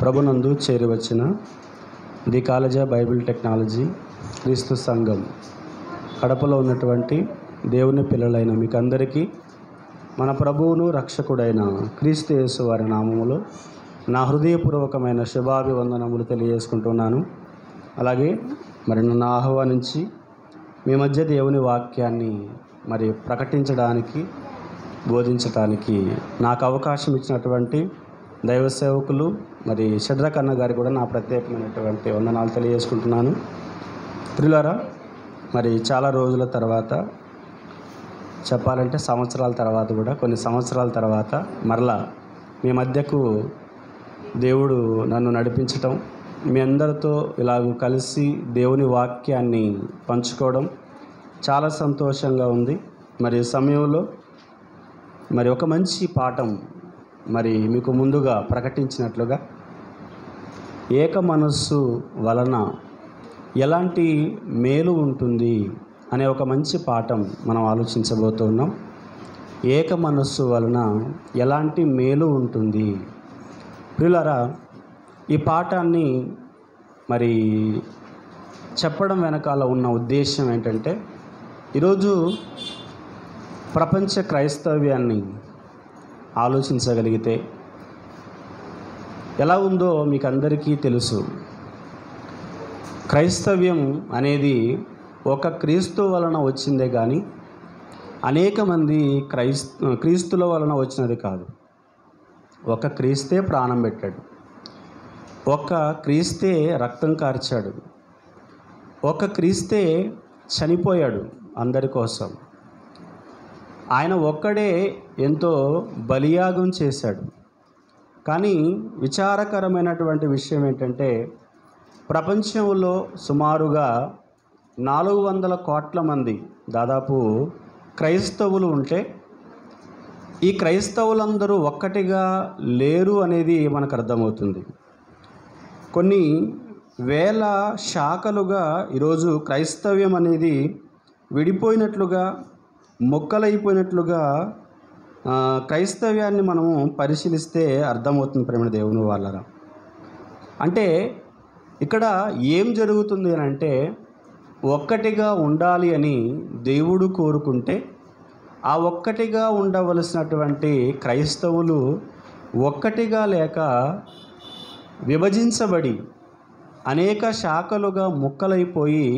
ప్రభునందు చేరివచ్చిన the college of Bible technology క్రీస్తు సంఘం కడపలో ఉన్నటువంటి దేవుని పిల్లలైన మీకు అందరికీ మన ప్రభువును రక్షకుడైన క్రీస్తు యేసు వారి నామములో నా హృదయపూర్వకమైన శుభాభివందనములు తెలియజేసుకుంటున్నాను. అలాగే నన్ను ఆహ్వానించి మీ మధ్య దేవుని వాక్యాన్ని ప్రకటించడానికి, బోధించడానికి నాకు అవకాశం ఇచ్చినటువంటి దైవ సేవకులు షడ్రక్ అన్న గారికి కూడా నా ప్రత్యేకమైనటువంటి వందనాలు తెలియజేసుకుంటున్నాను. ప్రియులారా, చాలా రోజుల తర్వాత, చెప్పాలంటే సంవత్సరాల తర్వాత కూడా, కొన్ని సంవత్సరాల తర్వాత మరలా మీ మధ్యకు దేవుడు నన్ను నడిపించటం, మీ అందరితో ఇలాగ కలిసి దేవుని వాక్యాన్ని పంచుకోవడం చాలా సంతోషంగా ఉంది. సమయంలో ఒక మంచి పాఠం మీకు ముందుగా ప్రకటించినట్లుగా ఏక మనస్సు వలన ఎలాంటి మేలు ఉంటుంది అనే ఒక మంచి పాఠం మనం ఆలోచించబోతున్నాం. ఏక మనస్సు వలన ఎలాంటి మేలు ఉంటుంది. ప్రియులారా, ఈ పాఠాన్ని చెప్పడం వెనకాల ఉన్న ఉద్దేశం ఏంటంటే, ఈరోజు ప్రపంచ క్రైస్తవ్యాన్ని ఆలోచించగలిగితే ఎలా ఉందో మీకు అందరికీ తెలుసు. క్రైస్తవ్యం అనేది ఒక క్రీస్తు వలన వచ్చిందే కానీ అనేక మంది క్రీస్తుల వలన వచ్చినది కాదు. ఒక క్రీస్తే ప్రాణం పెట్టాడు, ఒక క్రీస్తే రక్తం కార్చాడు, ఒక క్రీస్తే చనిపోయాడు అందరి కోసం. ఆయన ఒక్కడే ఎంతో బలియాగం చేశాడు. కానీ విచారకరమైనటువంటి విషయం ఏంటంటే, ప్రపంచంలో సుమారుగా 400 కోట్ల మంది దాదాపు క్రైస్తవులు ఉంటే, ఈ క్రైస్తవులందరూ ఒక్కటిగా లేరు అనేది మనకు అర్థమవుతుంది. కొన్ని వేల శాఖలుగా ఈరోజు క్రైస్తవ్యం అనేది విడిపోయినట్లుగా, మొక్కలైపోయినట్లుగా క్రైస్తవ్యాన్ని మనము పరిశీలిస్తే అర్థమవుతుంది. ప్రేమ దేవుని వాళ్ళరా, అంటే ఇక్కడ ఏం జరుగుతుంది అని అంటే, ఒక్కటిగా ఉండాలి అని దేవుడు కోరుకుంటే, ఆ ఒక్కటిగా ఉండవలసినటువంటి క్రైస్తవులు ఒక్కటిగా లేక విభజించబడి అనేక శాఖలుగా ముక్కలైపోయి,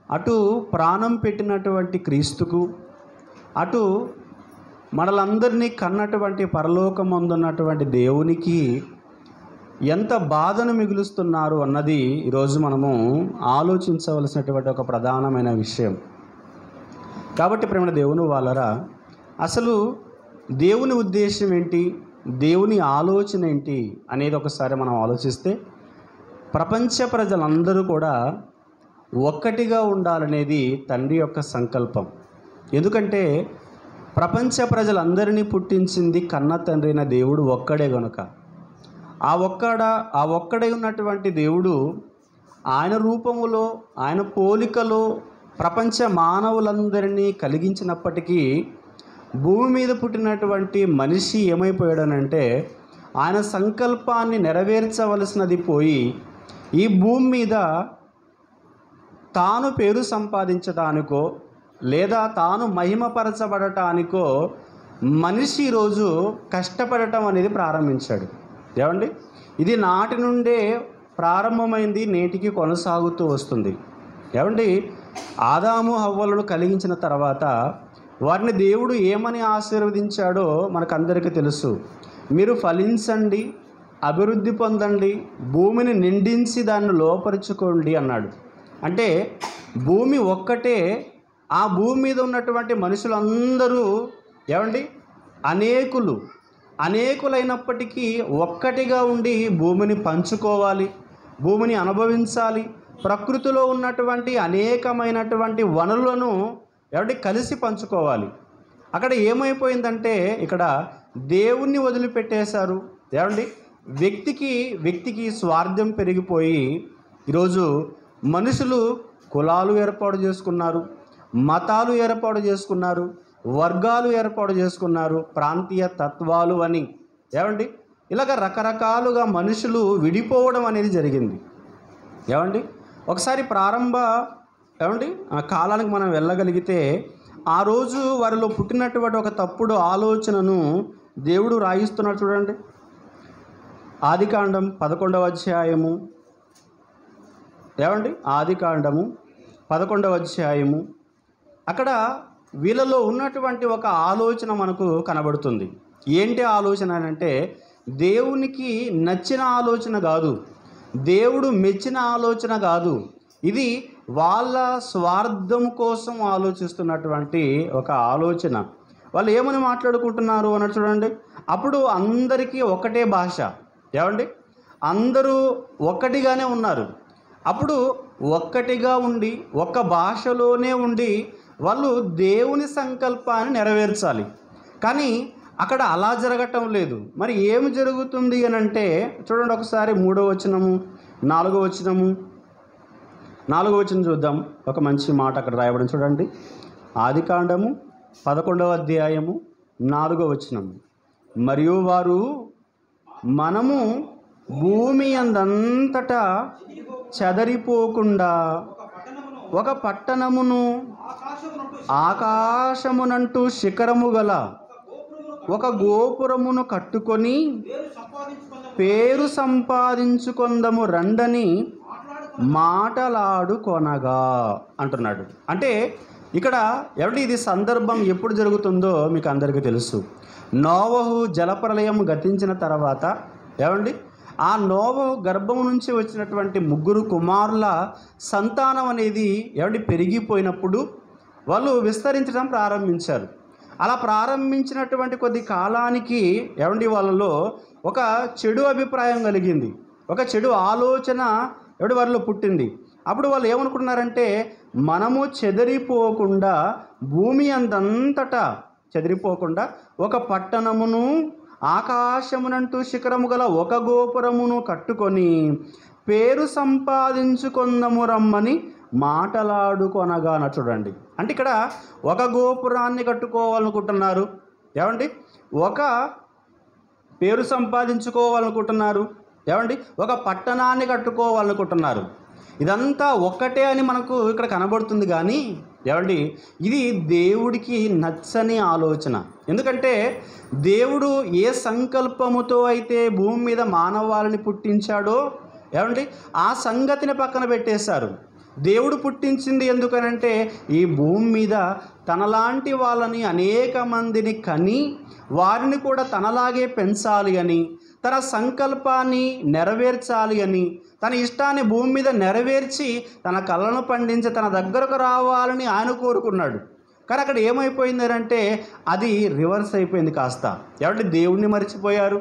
అటు ప్రాణం పెట్టినటువంటి క్రీస్తుకు, అటు మనలందరినీ కన్నటువంటి పరలోకమందున్నటువంటి దేవునికి ఎంత బాధను మిగులుస్తున్నారు అన్నది ఈరోజు మనము ఆలోచించవలసినటువంటి ఒక ప్రధానమైన విషయం. కాబట్టి ప్రేమ దేవుని వాళ్ళరా, అసలు దేవుని ఉద్దేశం ఏంటి, దేవుని ఆలోచన ఏంటి అనేది ఒకసారి మనం ఆలోచిస్తే, ప్రపంచ ప్రజలందరూ కూడా ఒక్కటిగా ఉండాలనేది తండ్రి యొక్క సంకల్పం. ఎందుకంటే ప్రపంచ ప్రజలందరినీ పుట్టించింది కన్న తండ్రి అయిన దేవుడు ఒక్కడే గనుక, ఆ ఒక్కడే ఉన్నటువంటి దేవుడు ఆయన రూపములో, ఆయన పోలికలో ప్రపంచ మానవులందరినీ కలిగించినప్పటికీ, భూమి మీద పుట్టినటువంటి మనిషి ఏమైపోయాడనంటే, ఆయన సంకల్పాన్ని నెరవేర్చవలసినది పోయి, ఈ భూమి మీద తాను పేరు సంపాదించడానికో లేదా తాను మహిమపరచబడటానికో మనిషి ఈరోజు కష్టపడటం అనేది ప్రారంభించాడు. ఏమండి, ఇది నాటి నుండే ప్రారంభమైంది, నేటికి కొనసాగుతూ వస్తుంది. ఏమండి, ఆదాము హవ్వలను కలిగించిన తర్వాత వారిని దేవుడు ఏమని ఆశీర్వదించాడో మనకందరికీ తెలుసు. మీరు ఫలించండి, అభివృద్ధి పొందండి, భూమిని నిండించి దాన్ని లోపరుచుకోండి అన్నాడు. అంటే భూమి ఒక్కటే, ఆ భూమి మీద ఉన్నటువంటి మనుషులందరూ ఏమండి అనేకులైనప్పటికీ ఒక్కటిగా ఉండి భూమిని పంచుకోవాలి, భూమిని అనుభవించాలి, ప్రకృతిలో ఉన్నటువంటి అనేకమైనటువంటి వనరులను కలిసి పంచుకోవాలి. అక్కడ ఏమైపోయిందంటే, ఇక్కడ దేవుణ్ణి వదిలిపెట్టేశారు. వ్యక్తికి స్వార్థం పెరిగిపోయి ఈరోజు మనుషులు కులాలు ఏర్పాటు చేసుకున్నారు, మతాలు ఏర్పాటు చేసుకున్నారు, వర్గాలు ఏర్పాటు చేసుకున్నారు, ప్రాంతీయ తత్వాలు అని ఇలాగ రకరకాలుగా మనుషులు విడిపోవడం అనేది జరిగింది. ఏమండి, ఒకసారి ఆ కాలానికి మనం వెళ్ళగలిగితే ఆ రోజు వారిలో పుట్టినటువంటి ఒక తప్పుడు ఆలోచనను దేవుడు రాయిస్తున్నాడు చూడండి. ఆదికాండం 11వ అధ్యాయము, ఆదికాండము 11వ అధ్యాయము, అక్కడ వీళ్ళలో ఉన్నటువంటి ఒక ఆలోచన మనకు కనబడుతుంది. ఏంటి ఆలోచన అంటే దేవునికి నచ్చిన ఆలోచన కాదు, దేవుడు మెచ్చిన ఆలోచన కాదు, ఇది వాళ్ళ స్వార్థం కోసం ఆలోచిస్తున్నటువంటి ఒక ఆలోచన. వాళ్ళు ఏమని మాట్లాడుకుంటున్నారు అన్నట్టు చూడండి. అప్పుడు అందరికీ ఒకటే భాష. అందరూ ఒక్కటిగానే ఉన్నారు. అప్పుడు ఒక్కటిగా ఉండి ఒక్క భాషలోనే ఉండి వాళ్ళు దేవుని సంకల్పాన్ని నెరవేర్చాలి. కానీ అక్కడ అలా జరగటం లేదు. మరి ఏమి జరుగుతుంది అని అంటే చూడండి, ఒకసారి 3వ వచనము 4వ వచనము 4వ వచనం చూద్దాం. ఒక మంచి మాట అక్కడ రాయబడి చూడండి. ఆదికాండము 11వ అధ్యాయము 4వ వచనము. మరియు వారు మనము భూమి అందంతటా చెదరిపోకుండా ఒక పట్టణమును ఆకాశమునంటూ శిఖరము గల ఒక గోపురమును కట్టుకొని పేరు సంపాదించుకొందము రండని మాటలాడుకొనగా అంటున్నాడు. అంటే ఇక్కడ ఇది సందర్భం ఎప్పుడు జరుగుతుందో మీకు అందరికీ తెలుసు. నోవహు జలప్రలయం గతించిన తర్వాత ఆ నోవహు గర్భం నుంచి వచ్చినటువంటి 3 కుమారుల సంతానం అనేది పెరిగిపోయినప్పుడు వాళ్ళు విస్తరించడం ప్రారంభించారు. అలా ప్రారంభించినటువంటి కొద్ది కాలానికి వాళ్ళలో ఒక చెడు అభిప్రాయం కలిగింది, ఒక చెడు ఆలోచన వారిలో పుట్టింది. అప్పుడు వాళ్ళు ఏమనుకున్నారంటే మనము చెదిరిపోకుండా భూమి అందంతటా చెదిరిపోకుండా ఒక పట్టణమును ఆకాశమునంటూ శిఖరము గల ఒక గోపురమును కట్టుకొని పేరు సంపాదించుకొందము రమ్మని మాటలాడుకొనగా చూడండి. అంటే ఇక్కడ ఒక గోపురాన్ని కట్టుకోవాలనుకుంటున్నారు, ఒక పేరు సంపాదించుకోవాలనుకుంటున్నారు, ఒక పట్టణాన్ని కట్టుకోవాలనుకుంటున్నారు. ఇదంతా ఒక్కటే అని మనకు ఇక్కడ కనబడుతుంది. కానీ ఇది దేవుడికి నచ్చని ఆలోచన. ఎందుకంటే దేవుడు ఏ సంకల్పముతో అయితే భూమి మీద మానవాళిని పుట్టించాడో ఆ సంగతిని పక్కన పెట్టేశారు. దేవుడు పుట్టించింది ఎందుకనంటే ఈ భూమి మీద తనలాంటి వాళ్ళని అనేక మందిని కని వారిని కూడా తనలాగే పెంచాలి అని, తన సంకల్పాన్ని నెరవేర్చాలి అని, తన ఇష్టాన్ని భూమి మీద నెరవేర్చి తన కళ్ళను పండించి తన దగ్గరకు రావాలని ఆయన కోరుకున్నాడు. కానీ అక్కడ ఏమైపోయిందంటే అది రివర్స్ అయిపోయింది కాస్త. దేవుడిని మర్చిపోయారు,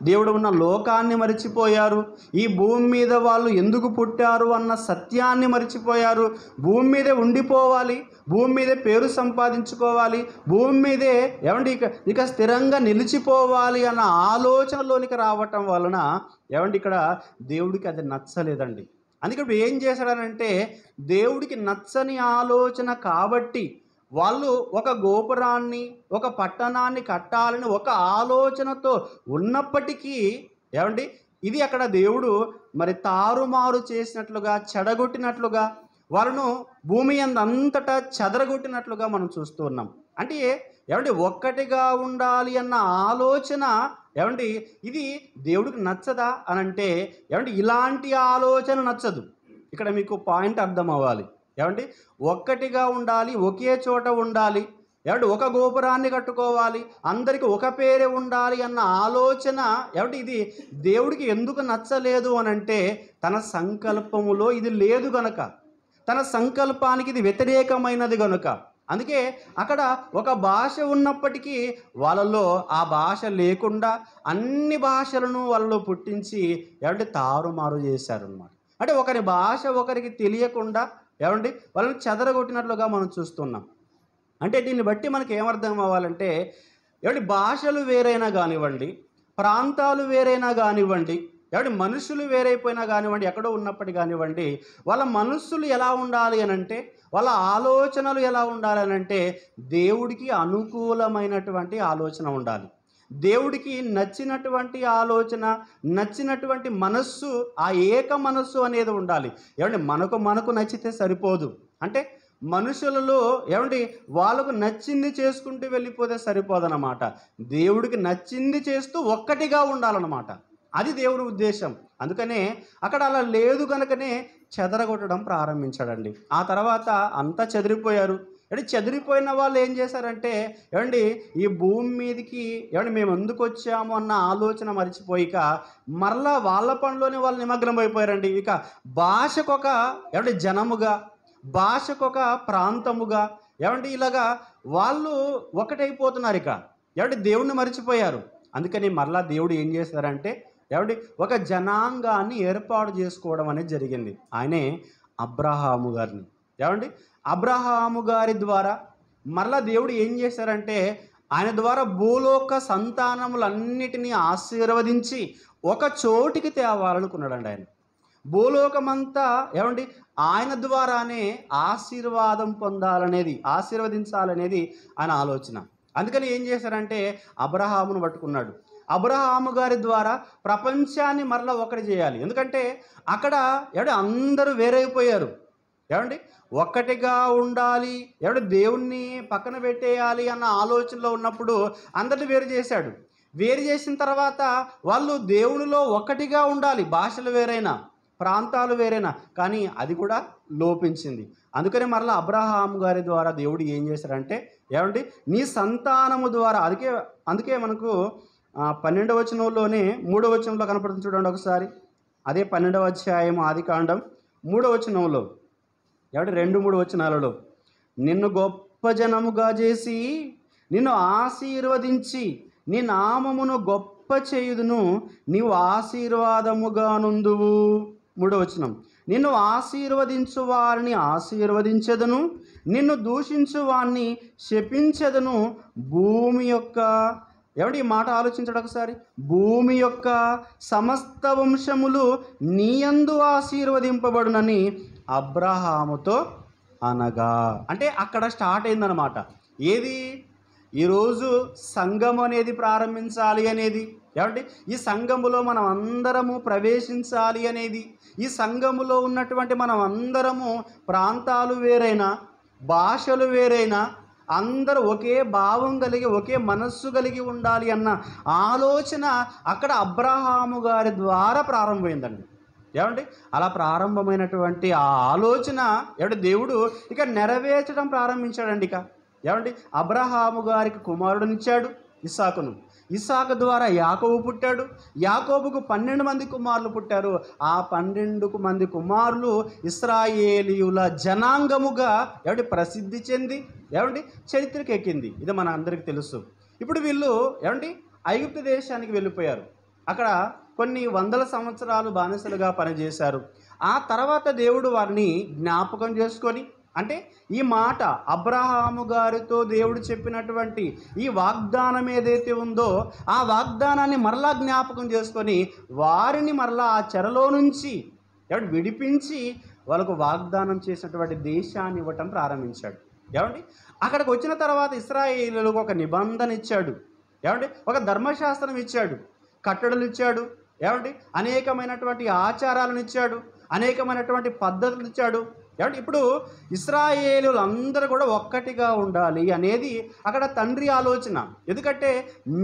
దేవుడు ఉన్న లోకాన్ని మర్చిపోయారు, ఈ భూమి మీద వాళ్ళు ఎందుకు పుట్టారు అన్న సత్యాన్ని మర్చిపోయారు. భూమి మీదే ఉండిపోవాలి, భూమి మీదే పేరు సంపాదించుకోవాలి, భూమి మీదే ఇక స్థిరంగా నిలిచిపోవాలి అన్న ఆలోచనలోనికి రావటం వలన ఇక్కడ దేవుడికి అది నచ్చలేదండి. అందుకే ఇప్పుడు ఏం చేశాడనంటే దేవుడికి నచ్చని ఆలోచన కాబట్టి వాళ్ళు ఒక గోపురాన్ని ఒక పట్టణాన్ని కట్టాలని ఒక ఆలోచనతో ఉన్నప్పటికీ ఇది అక్కడ దేవుడు మరి తారుమారు చేసినట్లుగా చెడగొట్టినట్లుగా వాళ్ళను భూమి అంతటా చెదరగొట్టినట్లుగా మనం చూస్తూ ఉన్నాం. అంటే ఒక్కటిగా ఉండాలి అన్న ఆలోచన ఇది దేవుడికి నచ్చదా అని అంటే ఇలాంటి ఆలోచన నచ్చదు. ఇక్కడ మీకు పాయింట్ అర్థం అవ్వాలి. ఒక్కటిగా ఉండాలి, ఒకే చోట ఉండాలి, ఒక గోపురాన్ని కట్టుకోవాలి, అందరికీ ఒక పేరే ఉండాలి అన్న ఆలోచన ఇది దేవుడికి ఎందుకు నచ్చలేదు అని అంటే తన సంకల్పములో ఇది లేదు గనుక, తన సంకల్పానికి ఇది వ్యతిరేకమైనది గనుక. అందుకే అక్కడ ఒక భాష ఉన్నప్పటికీ వాళ్ళలో ఆ భాష లేకుండా అన్ని భాషలను వాళ్ళలో పుట్టించి తారుమారు చేశారన్నమాట. అంటే ఒకరి భాష ఒకరికి తెలియకుండా వాళ్ళని చెదరగొట్టినట్లుగా మనం చూస్తున్నాం. అంటే దీన్ని బట్టి మనకి ఏమర్థం అవ్వాలంటే భాషలు వేరైనా కానివ్వండి, ప్రాంతాలు వేరైనా కానివ్వండి, మనుషులు వేరైపోయినా కానివ్వండి, ఎక్కడో ఉన్నప్పటి కానివ్వండి, వాళ్ళ మనస్సులు ఎలా ఉండాలి అని అంటే, వాళ్ళ ఆలోచనలు ఎలా ఉండాలి అని అంటే దేవుడికి అనుకూలమైనటువంటి ఆలోచన ఉండాలి, దేవుడికి నచ్చినటువంటి ఆలోచన, నచ్చినటువంటి మనస్సు, ఆ ఏక మనస్సు అనేది ఉండాలి. ఏమండి, మనకు నచ్చితే సరిపోదు. అంటే మనుషులలో ఏమండి వాళ్ళకు నచ్చింది చేసుకుంటూ వెళ్ళిపోతే సరిపోదన్నమాట. దేవుడికి నచ్చింది చేస్తూ ఒక్కటిగా ఉండాలన్నమాట. అది దేవుని ఉద్దేశం. అందుకనే అక్కడ అలా లేదు కనుకనే చెదరగొట్టడం ప్రారంభించాడండి. ఆ తర్వాత అంతా చెదిరిపోయారు. అంటే చెదిరిపోయిన వాళ్ళు ఏం చేశారంటే, ఏమండి ఈ భూమి మీదకి ఏమండి మేము ఎందుకు వచ్చాము అన్న ఆలోచన మర్చిపోయిక మరలా వాళ్ళ పనిలోనే వాళ్ళు నిమగ్నం అయిపోయారండి. ఇక భాషకొక ఏమండి జనముగా, భాషకొక ప్రాంతముగా ఏమండి ఇలాగా వాళ్ళు ఒకటైపోతున్నారు. ఇక ఏమండి దేవుణ్ణి మర్చిపోయారు. అందుకని మరలా దేవుడు ఏం చేశారంటే ఏమండి ఒక జనాంగాన్ని ఏర్పాటు చేసుకోవడం అనేది జరిగింది. ఆయనే అబ్రహాము గారిని. ఏమండి అబ్రహాము గారి ద్వారా మరలా దేవుడు ఏం చేశారంటే ఆయన ద్వారా భూలోక సంతానములన్నిటినీ ఆశీర్వదించి ఒక చోటికి తేవాలనుకున్నాడండి. ఆయన భూలోకమంతా ఏమండి ఆయన ద్వారానే ఆశీర్వాదం పొందాలనేది, ఆశీర్వదించాలనేది ఆయన ఆలోచన. అందుకని ఏం చేశారంటే అబ్రహామును పట్టుకున్నాడు. అబ్రహాము గారి ద్వారా ప్రపంచాన్ని మరలా ఒకటి చేయాలి. ఎందుకంటే అక్కడ ఏమంటే అందరూ వేరైపోయారు. ఏమండి ఒక్కటిగా ఉండాలి, ఏమంటే దేవుణ్ణి పక్కన పెట్టేయాలి అన్న ఆలోచనలో ఉన్నప్పుడు అందరిని వేరు చేశాడు. వేరు చేసిన తర్వాత వాళ్ళు దేవునిలో ఒక్కటిగా ఉండాలి. భాషలు వేరైనా, ప్రాంతాలు వేరైనా, కానీ అది కూడా లోపించింది. అందుకని మరలా అబ్రహాము గారి ద్వారా దేవుడు ఏం చేశారంటే ఏమండి నీ సంతానము ద్వారా, అందుకే మనకు 12వ వచనంలోనే 3వ వచనంలో కనపడుతుంది చూడండి ఒకసారి. అదే 12వ అధ్యాయం ఆదికాండం 3వ వచనంలో ఏమంటే 2-3 వచనాలలో నిన్ను గొప్ప జనముగా చేసి నిన్ను ఆశీర్వదించి నీ నామమును గొప్ప చేయుదును, నీవు ఆశీర్వాదముగా నుందువు. 3వ వచనం నిన్ను ఆశీర్వదించు వారిని ఆశీర్వదించెదను, నిన్ను దూషించు వారిని శపించెదను. భూమి యొక్క ఏమంటే ఈ మాట ఆలోచించడం ఒకసారి. భూమి యొక్క సమస్త వంశములు నీయందు ఆశీర్వదింపబడునని అబ్రహాముతో అనగా. అంటే అక్కడ స్టార్ట్ అయిందనమాట. ఏది ఈరోజు సంఘం అనేది ప్రారంభించాలి అనేది, ఏమంటే ఈ సంఘములో మనం అందరము ప్రవేశించాలి అనేది, ఈ సంఘములో ఉన్నటువంటి మనం అందరము ప్రాంతాలు వేరైనా, భాషలు వేరైనా, అందరూ ఒకే భావం కలిగి ఒకే మనస్సు కలిగి ఉండాలి అన్న ఆలోచన అక్కడ అబ్రహాము గారి ద్వారా ప్రారంభమైందండి. ఏమండి అలా ప్రారంభమైనటువంటి ఆ ఆలోచన ఏమంటే దేవుడు ఇక నెరవేర్చడం ప్రారంభించాడండి. ఇక ఏమండి అబ్రహాము గారికి కుమారుడునిచ్చాడు, ఇస్సాకును. ఇస్సాకు ద్వారా యాకోబు పుట్టాడు. యాకోబుకు 12 మంది కుమారులు పుట్టారు. ఆ 12 మంది కుమారులు ఇశ్రాయేలీయుల జనాంగముగా ఏమంటే ప్రసిద్ధి చెంది ఏమండి చరిత్రకి ఎక్కింది. ఇది మన అందరికీ తెలుసు. ఇప్పుడు వీళ్ళు ఏమండి ఐగుప్తు దేశానికి వెళ్ళిపోయారు. అక్కడ కొన్ని వందల సంవత్సరాలు బానిసలుగా పనిచేశారు. ఆ తర్వాత దేవుడు వారిని జ్ఞాపకం చేసుకొని, అంటే ఈ మాట అబ్రహాము గారితో దేవుడు చెప్పినటువంటి ఈ వాగ్దానం ఏదైతే ఉందో ఆ వాగ్దానాన్ని మరలా జ్ఞాపకం చేసుకొని వారిని మరలా ఆ చెరలో నుంచి ఏమంటే విడిపించి వాళ్ళకు వాగ్దానం చేసినటువంటి దేశాన్ని ఇవ్వటం ప్రారంభించాడు. ఏమండి అక్కడికి వచ్చిన తర్వాత ఇశ్రాయేలీయులకు ఒక నిబంధన ఇచ్చాడు. ఏమండి ఒక ధర్మశాస్త్రం ఇచ్చాడు, కట్టడలు ఇచ్చాడు, ఏమండి అనేకమైనటువంటి ఆచారాలను ఇచ్చాడు, అనేకమైనటువంటి పద్ధతులు ఇచ్చాడు. ఏమంటే ఇప్పుడు ఇశ్రాయేలీయులు అందరూ కూడా ఒక్కటిగా ఉండాలి అనేది అక్కడ తండ్రి ఆలోచన. ఎందుకంటే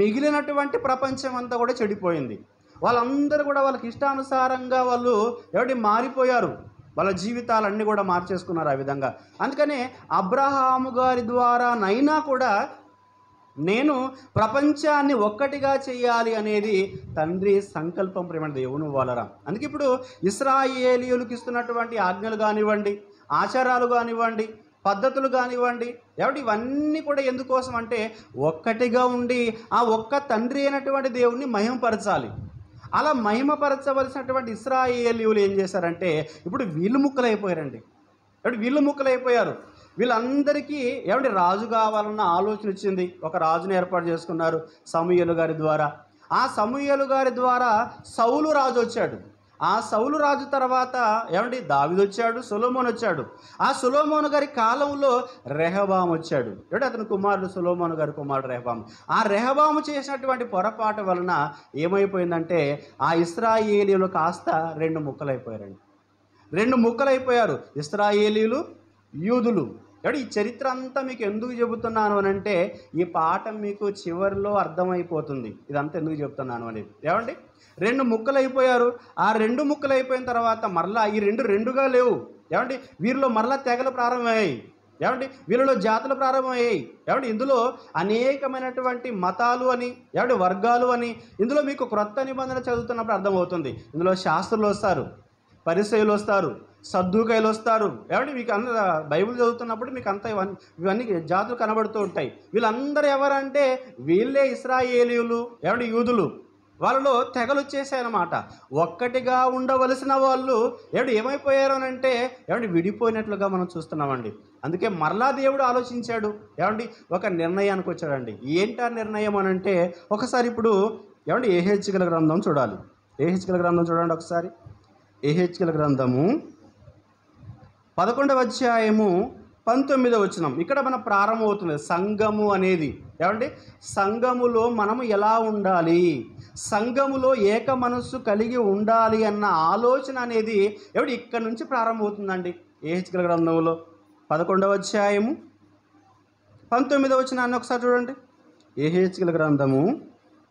మిగిలినటువంటి ప్రపంచం అంతా కూడా చెడిపోయింది. వాళ్ళందరూ కూడా వాళ్ళకి ఇష్టానుసారంగా వాళ్ళు ఏమంటే మారిపోయారు. వాళ్ళ జీవితాలన్నీ కూడా మార్చేసుకున్నారు ఆ విధంగా. అందుకనే అబ్రహాము గారి ద్వారా నైనా కూడా నేను ప్రపంచాన్ని ఒక్కటిగా చేయాలి అనేది తండ్రి సంకల్పం. ప్రేమ దేవుని వాళ్ళరా. అందుకే ఇప్పుడు ఇశ్రాయేలీయులకు ఇస్తున్నటువంటి ఆజ్ఞలు కానివ్వండి, ఆచారాలు కానివ్వండి, పద్ధతులు కానివ్వండి, ఏమిటి ఇవన్నీ కూడా ఎందుకోసం అంటే ఒక్కటిగా ఉండి ఆ ఒక్క తండ్రి అయినటువంటి దేవుణ్ణి మహిమపరచాలి. అలా మహిమపరచవలసినటువంటి ఇశ్రాయేలీయులు ఏం చేశారంటే ఇప్పుడు వీళ్ళు ముక్కలైపోయారండి. వీళ్ళు ముక్కలైపోయారు. వీళ్ళందరికీ ఏమంటే రాజు కావాలన్న ఆలోచన వచ్చింది. ఒక రాజుని ఏర్పాటు చేసుకున్నారు సమూయేలు గారి ద్వారా. ఆ సమూయేలు గారి ద్వారా సౌలు రాజు వచ్చాడు. ఆ సౌలు రాజు తర్వాత ఏమండి దావీదు వచ్చాడు, సొలొమోను వచ్చాడు. ఆ సొలొమోను గారి కాలంలో రెహబాము వచ్చాడు. ఏమంటే అతని కుమారుడు సొలొమోను గారి కుమారుడు రెహబాము. ఆ రెహబాము చేసినటువంటి పొరపాటు వలన ఏమైపోయిందంటే ఆ ఇశ్రాయేలీయులు కాస్త రెండు ముక్కలైపోయారండి. రెండు ముక్కలైపోయారు, ఇశ్రాయేలీయులు, యూదులు. ఏమంటే ఈ చరిత్ర అంతా మీకు ఎందుకు చెబుతున్నాను అని అంటే ఈ పాఠం మీకు చివరిలో అర్థమైపోతుంది ఇదంతా ఎందుకు చెబుతున్నాను అనేది. ఏమండి రెండు ముక్కలైపోయారు. ఆ రెండు ముక్కలైపోయిన తర్వాత మరలా ఈ రెండుగా లేవు. ఏమండి వీరిలో మరలా తెగలు ప్రారంభమయ్యాయి. ఏమండి వీళ్ళలో జాతులు ప్రారంభమయ్యాయి. ఏమండి ఇందులో అనేకమైనటువంటి మతాలు అని, ఏమండి వర్గాలు అని, ఇందులో మీకు క్రొత్త నిబంధన చదువుతున్నప్పుడు అర్థమవుతుంది. ఇందులో శాస్త్రులు వస్తారు, పరిసయ్యులు వస్తారు, సద్దూకయ్యులు వస్తారు. ఏమంటే మీకు అంత బైబిల్ చదువుతున్నప్పుడు మీకు అంతా ఇవన్నీ జాతులు కనబడుతూ ఉంటాయి. వీళ్ళందరూ ఎవరంటే వీళ్ళే ఇశ్రాయేలీయులు, ఏమంటే యూదులు. వాళ్ళలో తెగలు వచ్చేసాయన్నమాట. ఒక్కటిగా ఉండవలసిన వాళ్ళు ఏమైపోయారు అని అంటే విడిపోయినట్లుగా మనం చూస్తున్నామండి. అందుకే మరలా దేవుడు ఆలోచించాడు. ఒక నిర్ణయానికి వచ్చాడండి. ఏంటా నిర్ణయం అని అంటే ఒకసారి ఇప్పుడు యెహెజ్కేలు గ్రంథం చూడాలి. యెహెజ్కేలు గ్రంథం చూడండి ఒకసారి. యెహెజ్కేలు గ్రంథము 11వ అధ్యాయము 19వ వచనం. ఇక్కడ మన ప్రారంభమవుతుంది సంఘము అనేది. సంఘములో మనము ఎలా ఉండాలి, సంఘములో ఏక మనస్సు కలిగి ఉండాలి అన్న ఆలోచన అనేది ఇక్కడ నుంచి ప్రారంభమవుతుందండి. యెహెజ్కేలు గ్రంథంలో 11వ అధ్యాయము 19వ వచనాన్ని ఒకసారి చూడండి. యెహెజ్కేలు గ్రంథము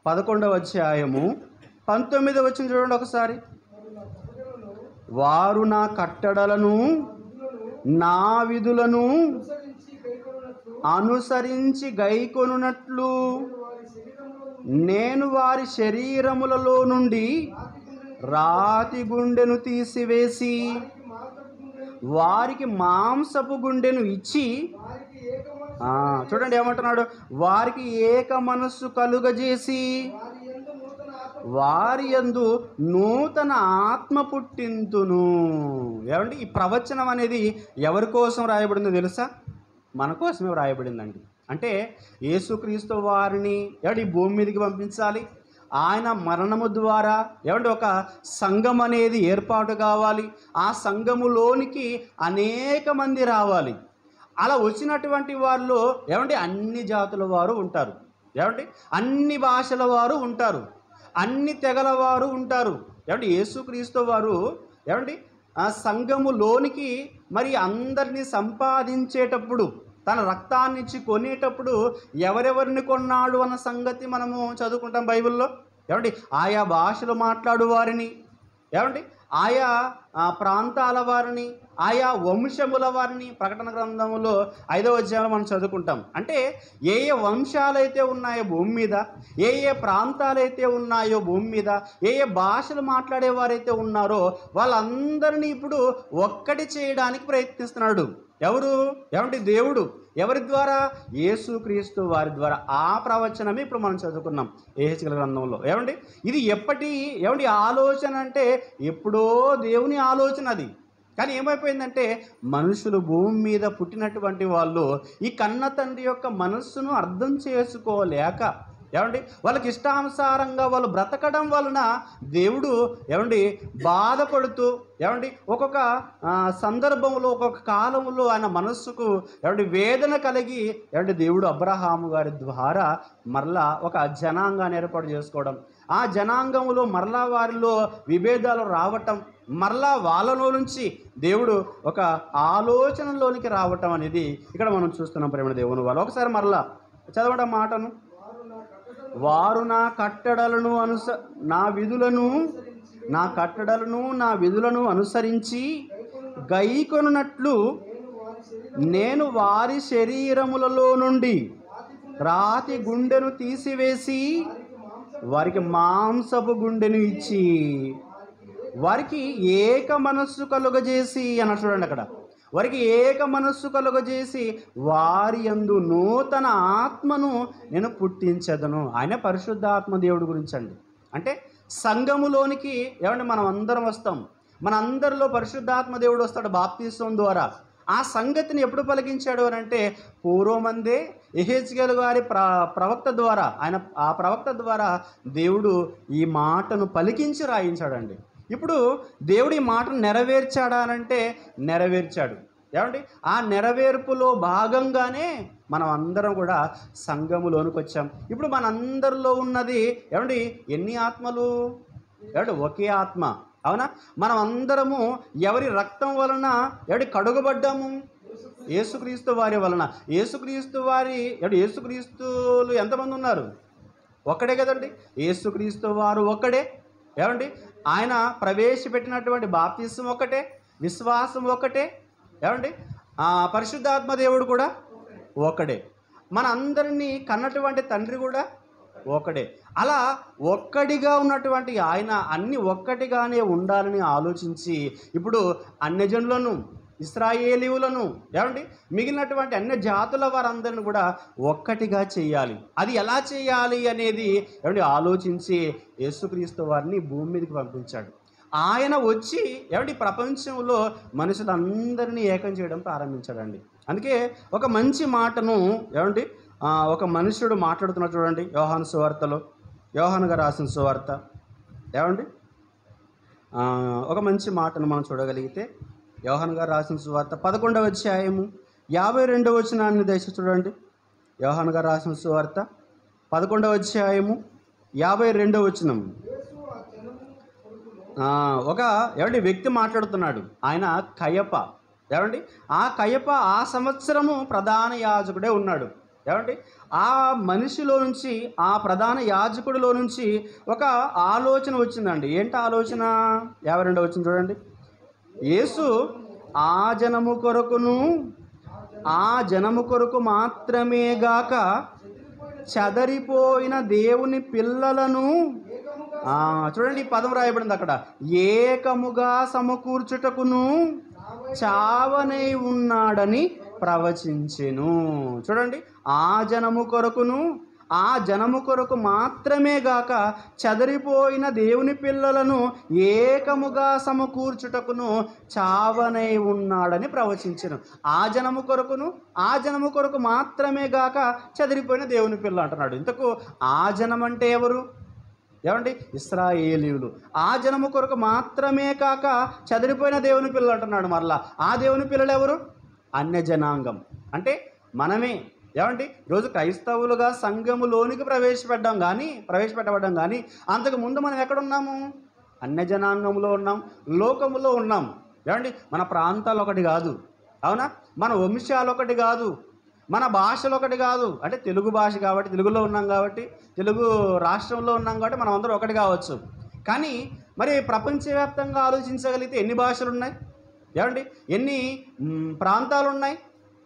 11వ అధ్యాయము 19వ వచనం చూడండి ఒకసారి. వారు నా కట్టడలను నా విధులను అనుసరించి గైకొనున్నట్లు నేను వారి శరీరములలో నుండి రాతి గుండెను తీసివేసి వారికి మాంసపు గుండెను ఇచ్చి, చూడండి ఏమంటున్నాడు, వారికి ఏక మనస్సు కలుగజేసి వారి యందు నూతన ఆత్మ పుట్టింతును. ఈ ప్రవచనం అనేది ఎవరి కోసం రాయబడిందో తెలుసా? మన కోసమే రాయబడిందండి. అంటే యేసుక్రీస్తు వారిని ఈ భూమి మీదకి పంపించాలి. ఆయన మరణము ద్వారా ఒక సంఘం అనేది ఏర్పాటు కావాలి. ఆ సంఘములోనికి అనేక మంది రావాలి. అలా వచ్చినటువంటి వాళ్ళు అన్ని జాతుల వారు ఉంటారు. అన్ని భాషల వారు ఉంటారు, అన్ని తెగల వారు ఉంటారు. యేసుక్రీస్తు వారు ఆ సంఘములోనికి మరి అందరినీ సంపాదించేటప్పుడు తన రక్తాన్ని ఇచ్చి కొనేటప్పుడు ఎవరెవరిని కొన్నాడు అన్న సంగతి మనము చదువుకుంటాం బైబిల్లో. ఆయా భాషలు మాట్లాడు వారిని, ఆయా ప్రాంతాల వారిని, ఆయా వంశముల వారిని ప్రకటన గ్రంథంలో 5వ అధ్యాయంలో మనం చదువుకుంటాం. అంటే ఏ ఏ వంశాలైతే ఉన్నాయో భూమి మీద, ఏ ఏ ప్రాంతాలైతే ఉన్నాయో భూమి మీద, ఏ ఏ భాషలు మాట్లాడేవారైతే ఉన్నారో వాళ్ళందరినీ ఇప్పుడు ఒక్కటి చేయడానికి ప్రయత్నిస్తున్నాడు. ఎవరు? దేవుడు. ఎవరి ద్వారా? యేసుక్రీస్తు వారి ద్వారా. ఆ ప్రవచనమే ఇప్పుడు మనం చదువుకున్నాం యెహెజ్కేలు గ్రంథంలో. ఇది ఎప్పటి ఆలోచన అంటే ఎప్పుడో దేవుని ఆలోచన అది. కానీ ఏమైపోయిందంటే మనుషులు భూమి మీద పుట్టినటువంటి వాళ్ళు ఈ కన్న తండ్రి యొక్క మనస్సును అర్థం చేసుకోలేక వాళ్ళకి ఇష్టానుసారంగా వాళ్ళు బ్రతకడం వలన దేవుడు బాధపడుతూ ఒక్కొక్క సందర్భంలో ఒక్కొక్క కాలంలో ఆయన మనస్సుకు వేదన కలిగి దేవుడు అబ్రహాము గారి ద్వారా మరలా ఒక జనాంగాన్ని ఏర్పాటు చేసుకోవడం, ఆ జనాంగంలో మరలా వారిలో విభేదాలు రావటం, మరలా వాళ్ళలో నుంచి దేవుడు ఒక ఆలోచనలోనికి రావటం అనేది ఇక్కడ మనం చూస్తున్నాం. ప్రేమ దేవుని వాళ్ళు ఒకసారి మరలా చదవడం మాటను. వారు నా కట్టడలను నా విధులను అనుసరించి గైకొనున్నట్లు నేను వారి శరీరములలో నుండి రాతి గుండెను తీసివేసి వారికి మాంసపు గుండెను ఇచ్చి వారికి ఏక మనస్సు కలుగజేసి అన్న చూడండి అక్కడ. వారికి ఏక మనస్సు కలుగజేసి వారి యందు నూతన ఆత్మను నేను పుట్టించదను. ఆయన పరిశుద్ధాత్మ దేవుడి గురించి అండి. అంటే సంఘములోనికి మనం అందరం వస్తాం. మన అందరిలో పరిశుద్ధాత్మ దేవుడు వస్తాడు బాప్తిస్మం ద్వారా. ఆ సంగతిని ఎప్పుడు పలికించాడు అని అంటే పూర్వమందే యెహెజ్కేలు గారి ప్రవక్త ద్వారా, ఆ ప్రవక్త ద్వారా దేవుడు ఈ మాటను పలికించి రాయించాడండి. ఇప్పుడు దేవుడి మాటను నెరవేర్చాడా అనంటే నెరవేర్చాడు. ఏమండి, ఆ నెరవేర్పులో భాగంగానే మనం అందరం కూడా సంఘములోనికి వచ్చాం. ఇప్పుడు మనందరిలో ఉన్నది ఏమండి, ఎన్ని ఆత్మలు? ఏమండి, ఒకే ఆత్మ. అవునా? మనం అందరము ఎవరి రక్తం వలన కడుగబడ్డాము? యేసుక్రీస్తు వారి వలన. యేసుక్రీస్తులు ఎంతమంది ఉన్నారు? ఒక్కడే కదండి. యేసుక్రీస్తు వారు ఒక్కడే. ఏమండి, ఆయన ప్రవేశపెట్టినటువంటి బాప్తిసం ఒకటే, విశ్వాసం ఒకటే. ఏమండి, పరిశుద్ధాత్మ దేవుడు కూడా ఒకడే. మన అందరినీ కన్నటువంటి తండ్రి కూడా ఒకడే. అలా ఒక్కడిగా ఉన్నటువంటి ఆయన అన్ని ఒక్కటిగానే ఉండాలని ఆలోచించి ఇప్పుడు అన్యజనులను, ఇశ్రాయేలీయులను, ఏమండి మిగిలినటువంటి అన్య జాతుల వారందరిని కూడా ఒక్కటిగా చేయాలి. అది ఎలా చేయాలి అనేది ఏమండి ఆలోచించి యేసుక్రీస్తు వారిని భూమి మీదకి పంపించాడు. ఆయన వచ్చి ఏమండి ప్రపంచంలో మనుషులందరినీ ఏకం చేయడం ప్రారంభించాడండి. అందుకే ఒక మంచి మాటను ఏమండి ఒక మనుషుడు మాట్లాడుతున్నాడు చూడండి. యోహాను సువార్తలో, యోహాను గారు రాసిన సువార్త ఏమండి ఒక మంచి మాటను మనం చూడగలిగితే యోహాను గారు రాసిన సువార్త 11వ అధ్యాయము 52వ వచనాన్ని దయచేసి చూడండి. యోహాను గారు రాసిన సువార్త 11వ అధ్యాయము 52వ వచనం. ఒక ఏమండి వ్యక్తి మాట్లాడుతున్నాడు. ఆయన కయప. ఏమండి ఆ కయప ఆ సంవత్సరము ప్రధాన యాజకుడే ఉన్నాడు. ఏమండి ఆ మనిషిలో నుంచి, ఆ ప్రధాన యాజకుడిలో నుంచి ఒక ఆలోచన వచ్చిందండి. ఏంటి ఆలోచన? 52వ వచనం చూడండి. యేసు ఆ జనము కొరకు మాత్రమే గాక చెదరిపోయిన దేవుని పిల్లలను చూడండి, ఈ పదం రాయబడింది అక్కడ, ఏకముగా సమకూర్చుటకును చావనై ఉన్నాడని ప్రవచించెను. చూడండి, ఆ జనము కొరకు మాత్రమే గాక చెదరిపోయిన దేవుని పిల్లలను ఏకముగా సమకూర్చుటకును చావనై ఉన్నాడని ప్రవచించెను. ఆ జనము కొరకు మాత్రమే గాక చెదిరిపోయిన దేవుని పిల్లలు అంటున్నాడు. ఇంతకు ఆ జనం అంటే ఎవరు? ఏమండి, ఇశ్రాయేలీయులు. ఆ జనము కొరకు మాత్రమే కాక చెదిరిపోయిన దేవుని పిల్లలు అంటున్నాడు. మరలా ఆ దేవుని పిల్లలు ఎవరు? అన్య జనాంగం. అంటే మనమే. ఏమండి, ఈరోజు క్రైస్తవులుగా సంఘములోనికి ప్రవేశపెట్టబడ్డాం కానీ అంతకుముందు మనం ఎక్కడున్నాము? అన్య జనాంగంలో ఉన్నాం, లోకములో ఉన్నాం. ఏమండి, మన ప్రాంతాలు ఒకటి కాదు. అవునా? మన వంశాలు ఒకటి కాదు, మన భాషలు ఒకటి కాదు. అంటే తెలుగు భాష కాబట్టి, తెలుగులో ఉన్నాం కాబట్టి, తెలుగు రాష్ట్రంలో ఉన్నాం కాబట్టి మనం అందరూ ఒకటి కావచ్చు. కానీ మరి ప్రపంచవ్యాప్తంగా ఆలోచించగలిగితే ఎన్ని భాషలు ఉన్నాయి? ఏమండి, ఎన్ని ప్రాంతాలు ఉన్నాయి?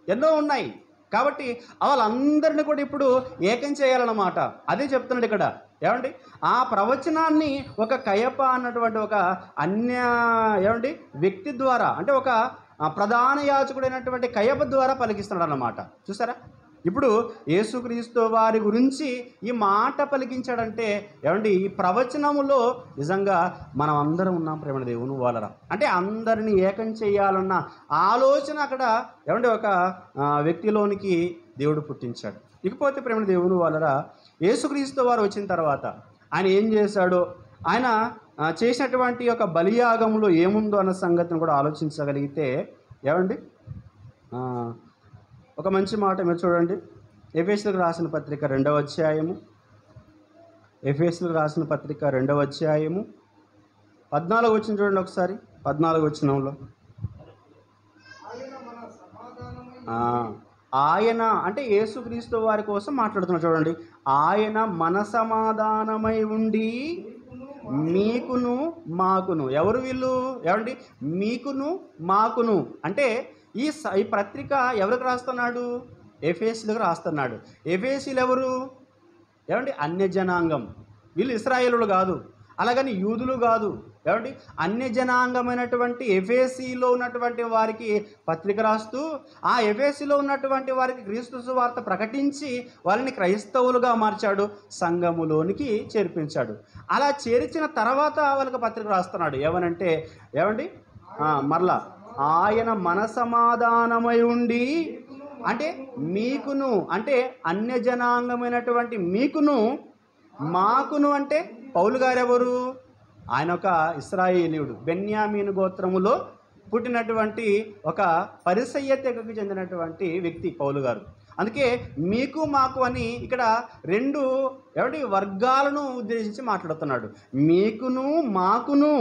ఎన్నో ఉన్నాయి. కాబట్టి వాళ్ళందరినీ కూడా ఇప్పుడు ఏకం చేయాలన్నమాట. అదే చెప్తున్నాడు ఇక్కడ. ఏమండి, ఆ ప్రవచనాన్ని ఒక కయప అన్నటువంటి ఒక వ్యక్తి ద్వారా, అంటే ఒక ప్రధాన యాజకుడైనటువంటి కయప ద్వారా పలికిస్తున్నాడు అన్నమాట. చూసారా? ఇప్పుడు యేసుక్రీస్తు వారి గురించి ఈ మాట పలికించాడంటే ఏమండి, ఈ ప్రవచనములో నిజంగా మనం అందరం ఉన్నాం ప్రేమ దేవుని వాళ్ళరా. అంటే అందరినీ ఏకం చేయాలన్న ఆలోచన అక్కడ ఏమండి ఒక వ్యక్తిలోనికి దేవుడు పుట్టించాడు. ఇకపోతే ప్రేమ దేవుని వాళ్ళరా, యేసుక్రీస్తు వారు వచ్చిన తర్వాత ఆయన ఏం చేశాడో, ఆయన చేసినటువంటి ఒక బలియాగంలో ఏముందో అన్న సంగతిని కూడా ఆలోచించగలిగితే ఏమండి ఒక మంచి మాట మీరు చూడండి. ఎఫెసీయులకు రాసిన పత్రిక 2వ అధ్యాయము, 2వ అధ్యాయము 14వ వచనం చూడండి ఒకసారి. 14వ వచనంలో ఆయన అంటే యేసుక్రీస్తు వారి కోసం మాట్లాడుతున్నాడు చూడండి. ఆయన మన సమాధానమై ఉండి మీకును మాకును. ఎవరు వీళ్ళు? ఏమండి, మీకును మాకును అంటే ఈ పత్రిక ఎవరికి రాస్తున్నాడు? ఎఫెసీయులకు రాస్తున్నాడు. ఎఫెసీయులు ఎవరు? ఏమండి, అన్య జనాంగం. వీళ్ళు ఇశ్రాయేలులు కాదు, అలాగని యూదులు కాదు. ఏమండి, అన్య జనాంగమైనటువంటి ఎఫెసీలో ఉన్నటువంటి వారికి పత్రిక రాస్తూ ఆ ఎఫెసీలో ఉన్నటువంటి వారికి క్రీస్తు సువార్త ప్రకటించి వాళ్ళని క్రైస్తవులుగా మార్చాడు, సంఘములోనికి చేర్పించాడు. అలా చేర్చిన తర్వాత వాళ్ళకి పత్రిక రాస్తున్నాడు. ఏమనంటే ఏమండి మరలా ఆయన మన సమాధానమై ఉండి, అంటే మీకును, అంటే అన్య జనాంగమైనటువంటి మీకును మాకును. అంటే పౌలు గారు ఎవరు? ఆయన ఒక ఇశ్రాయేలీయుడు, బెన్యామీను గోత్రములో పుట్టినటువంటి ఒక పరిసయ్య తెగకు చెందినటువంటి వ్యక్తి పౌలు గారు. అందుకే మీకు మాకు అని ఇక్కడ రెండు వర్గాలను ఉద్దేశించి మాట్లాడుతున్నాడు. మీకును మాకును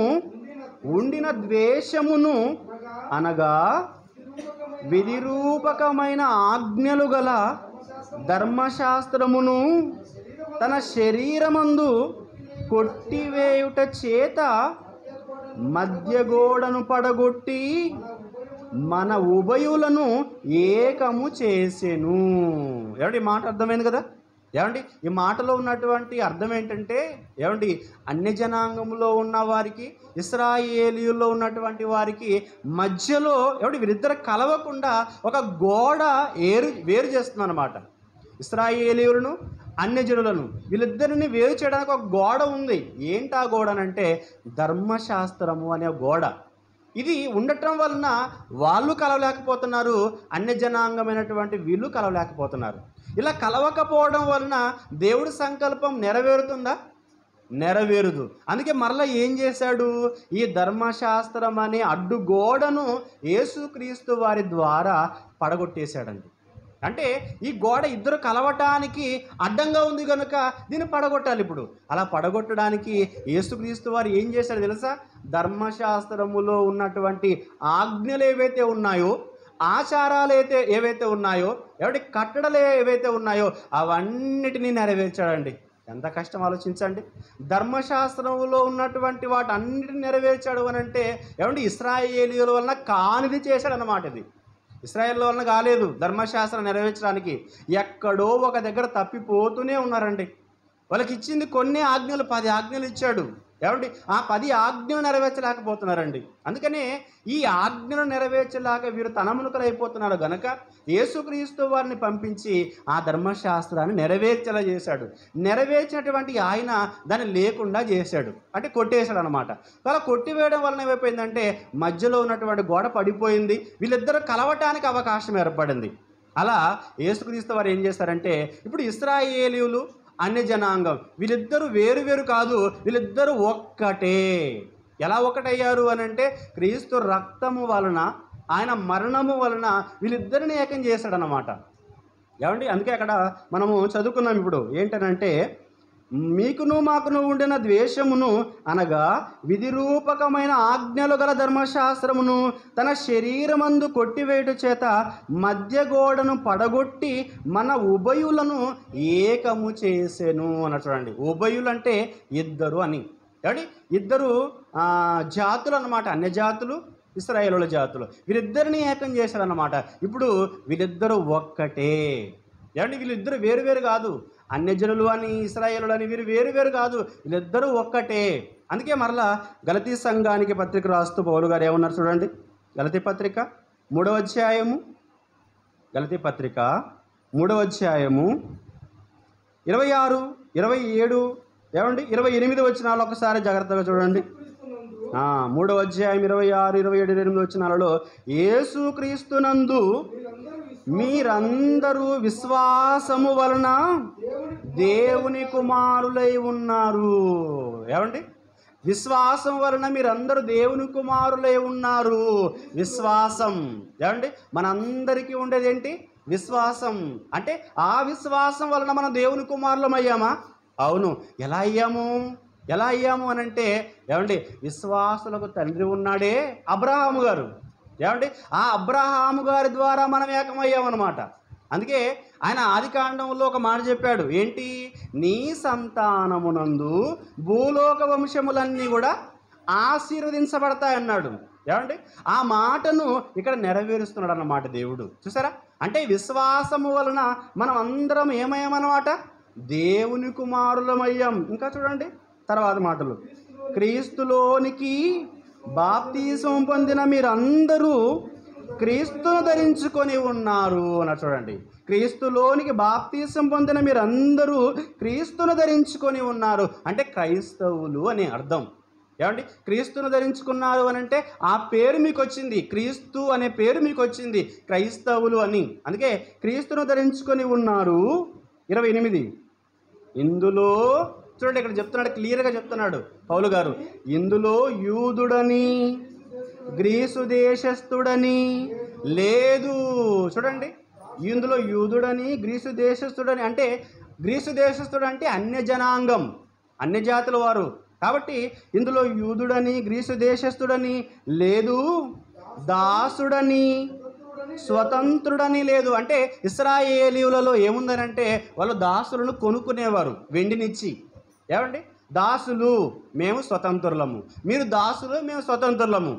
ఉండిన ద్వేషమును అనగా విధిరూపకమైన ఆజ్ఞలు గల ధర్మశాస్త్రమును తన శరీరమందు కొట్టివేయుట చేత మధ్యగోడను పడగొట్టి మన ఉభయులను ఏకము చేసెను. ఏమండి మాట అర్థమైంది కదా? ఏమండి ఈ మాటలో ఉన్నటువంటి అర్థం ఏంటంటే, ఏమండి అన్య జనాంగంలో ఉన్న వారికి, ఇశ్రాయేలీయుల్లో ఉన్నటువంటి వారికి మధ్యలో వీరిద్దరు కలవకుండా ఒక గోడ వేరు చేస్తుంది అన్నమాట. ఇశ్రాయేలీయులను, అన్యజనులను వీళ్ళిద్దరిని వేరు చేయడానికి ఒక గోడ ఉంది. ఏంటి ఆ గోడ అంటే ధర్మశాస్త్రము అనే గోడ. ఇది ఉండటం వలన వాళ్ళు కలవలేకపోతున్నారు, అన్యజనాంగమైనటువంటి వీళ్ళు కలవలేకపోతున్నారు. ఇలా కలవకపోవడం వలన దేవుడి సంకల్పం నెరవేరుతుందా? నెరవేరుదు. అందుకే మరలా ఏం చేశాడు? ఈ ధర్మశాస్త్రం అనే అడ్డుగోడను యేసుక్రీస్తు వారి ద్వారా పడగొట్టేశాడండి. అంటే ఈ గోడ ఇద్దరు కలవటానికి అడ్డంగా ఉంది కనుక దీన్ని పడగొట్టాలి. ఇప్పుడు అలా పడగొట్టడానికి యేసుక్రీస్తు వారు ఏం చేశారు తెలుసా? ధర్మశాస్త్రములో ఉన్నటువంటి ఆజ్ఞలు ఏవైతే ఉన్నాయో, ఆచారాలు ఏవైతే ఉన్నాయో, కట్టడలు ఏవైతే ఉన్నాయో అవన్నిటినీ నెరవేర్చాడండి. ఎంత కష్టం ఆలోచించండి. ధర్మశాస్త్రంలో ఉన్నటువంటి వాటి అన్నిటిని నెరవేర్చాడు అని అంటే ఇశ్రాయేలీయుల వలన కానిది చేశాడు అన్నమాట. ఇది ఇశ్రాయేల్ వలన కాలేదు ధర్మశాస్త్రం నెరవేర్చడానికి. ఎక్కడో ఒక దగ్గర తప్పిపోతూనే ఉన్నారండి. వాళ్ళకి ఇచ్చింది కొన్ని ఆజ్ఞలు, 10 ఆజ్ఞలు ఇచ్చాడు. ఆ 10 ఆజ్ఞలు నెరవేర్చలేకపోతున్నారండి. అందుకనే ఈ ఆజ్ఞలు నెరవేర్చలేక వీరు తనమునుకలైపోతున్నారు గనక యేసుక్రీస్తు వారిని పంపించి ఆ ధర్మశాస్త్రాన్ని నెరవేర్చేలా చేశాడు. నెరవేర్చినటువంటి ఆయన దాన్ని లేకుండా చేశాడు, అంటే కొట్టేశాడు అనమాట. అలా కొట్టివేయడం వలన ఏమైపోయిందంటే మధ్యలో ఉన్నటువంటి గోడ పడిపోయింది, వీళ్ళిద్దరూ కలవటానికి అవకాశం ఏర్పడింది. అలా యేసుక్రీస్తు వారు ఏం చేస్తారంటే ఇప్పుడు ఇశ్రాయేలీయులు, అన్య జనాంగం వీళ్ళిద్దరూ వేరు కాదు, వీళ్ళిద్దరూ ఒక్కటే. ఎలా ఒకటయ్యారు అని అంటే క్రీస్తు రక్తము వలన, ఆయన మరణము వలన వీళ్ళిద్దరిని ఏకం చేశాడనమాట. అందుకే అక్కడ మనము చదువుకున్నాం. ఇప్పుడు ఏంటనంటే మీకును మాకును ఉండిన ద్వేషమును అనగా విధిరూపకమైన ఆజ్ఞలు గల ధర్మశాస్త్రమును తన శరీరమందు కొట్టివేయుట చేత మధ్య గోడను పడగొట్టి మన ఉభయులను ఏకము చేసెను అని చూడండి. ఉభయులు అంటే ఇద్దరు అని. ఇద్దరు జాతులు అన్నమాట, అన్య జాతులు, ఇశ్రాయేలుల జాతులు. వీరిద్దరిని ఏకం చేశారన్నమాట. ఇప్పుడు వీళ్ళిద్దరూ ఒక్కటే. వీళ్ళిద్దరు వేరు కాదు. అన్యజనులు అని, ఇశ్రాయేలులు అని వీరు వేరు కాదు, వీళ్ళిద్దరూ ఒక్కటే. అందుకే మరలా గలతీ సంఘానికి పత్రిక రాస్తూ పౌలు గారు ఏమన్నారు చూడండి. గలతీ పత్రిక 3వ అధ్యాయము, గలతీ పత్రిక 3వ అధ్యాయము 26, 27, 28 వచనాలు ఒకసారి జాగ్రత్తగా చూడండి. 3వ అధ్యాయం 26, 27, 28 వచనాలలో యేసుక్రీస్తునందు మీరందరూ విశ్వాసము వలన దేవుని కుమారులై ఉన్నారు. విశ్వాసం వలన మీరందరూ దేవుని కుమారులై ఉన్నారు. విశ్వాసం మనందరికీ ఉండేది ఏంటి? విశ్వాసం. అంటే ఆ విశ్వాసం వలన మనం దేవుని కుమారులం అయ్యామా? అవును. ఎలా అయ్యాము అని అంటే విశ్వాసులకు తండ్రి ఉన్నాడే అబ్రహాము గారు. ఆ అబ్రహాము గారి ద్వారా మనం ఏకమయ్యామన్నమాట. అందుకే ఆయన ఆదికాండంలో ఒక మాట చెప్పాడు. ఏంటి? నీ సంతానమునందు భూలోక వంశములన్నీ కూడా ఆశీర్వదించబడతాయన్నాడు. ఆ మాటను ఇక్కడ నెరవేరుస్తున్నాడు అన్నమాట దేవుడు. చూసారా? అంటే విశ్వాసము వలన మనం అందరం ఏమయ్యామన్నమాట? దేవుని కుమారులమయ్యాం. ఇంకా చూడండి తర్వాత మాటలు. క్రీస్తులోనికి బాప్తీసం పొందిన మీరందరూ క్రీస్తును ధరించుకొని ఉన్నారు అని చూడండి. క్రీస్తులోనికి బాప్తీసం పొందిన మీరందరూ క్రీస్తును ధరించుకొని ఉన్నారు అంటే క్రైస్తవులు అని అర్థం. క్రీస్తును ధరించుకున్నారు అని అంటే ఆ పేరు మీకు వచ్చింది, క్రీస్తు అనే పేరు మీకు వచ్చింది, క్రైస్తవులు అని. అందుకే క్రీస్తును ధరించుకొని ఉన్నారు. 28 ఇందులో చూడండి ఇక్కడ చెప్తున్నాడు, క్లియర్గా చెప్తున్నాడు పౌలు గారు, ఇందులో యూదుడని గ్రీసు దేశస్థుడని లేదు. చూడండి, ఇందులో యూదుడని గ్రీసు దేశస్థుడని అంటే గ్రీసు దేశస్థుడు అంటే అన్య జనాంగం, అన్య జాతుల వారు. కాబట్టి ఇందులో యూదుడని గ్రీసు దేశస్థుడని లేదు, దాసుడని స్వతంత్రుడని లేదు. అంటే ఇశ్రాయేలీయులలో ఏముందనంటే వాళ్ళు దాసులను కొనుక్కునేవారు వెండినిచ్చి. ఏమండి, దాసులు మేము స్వతంత్రులము, మీరు దాసులు మేము స్వతంత్రులము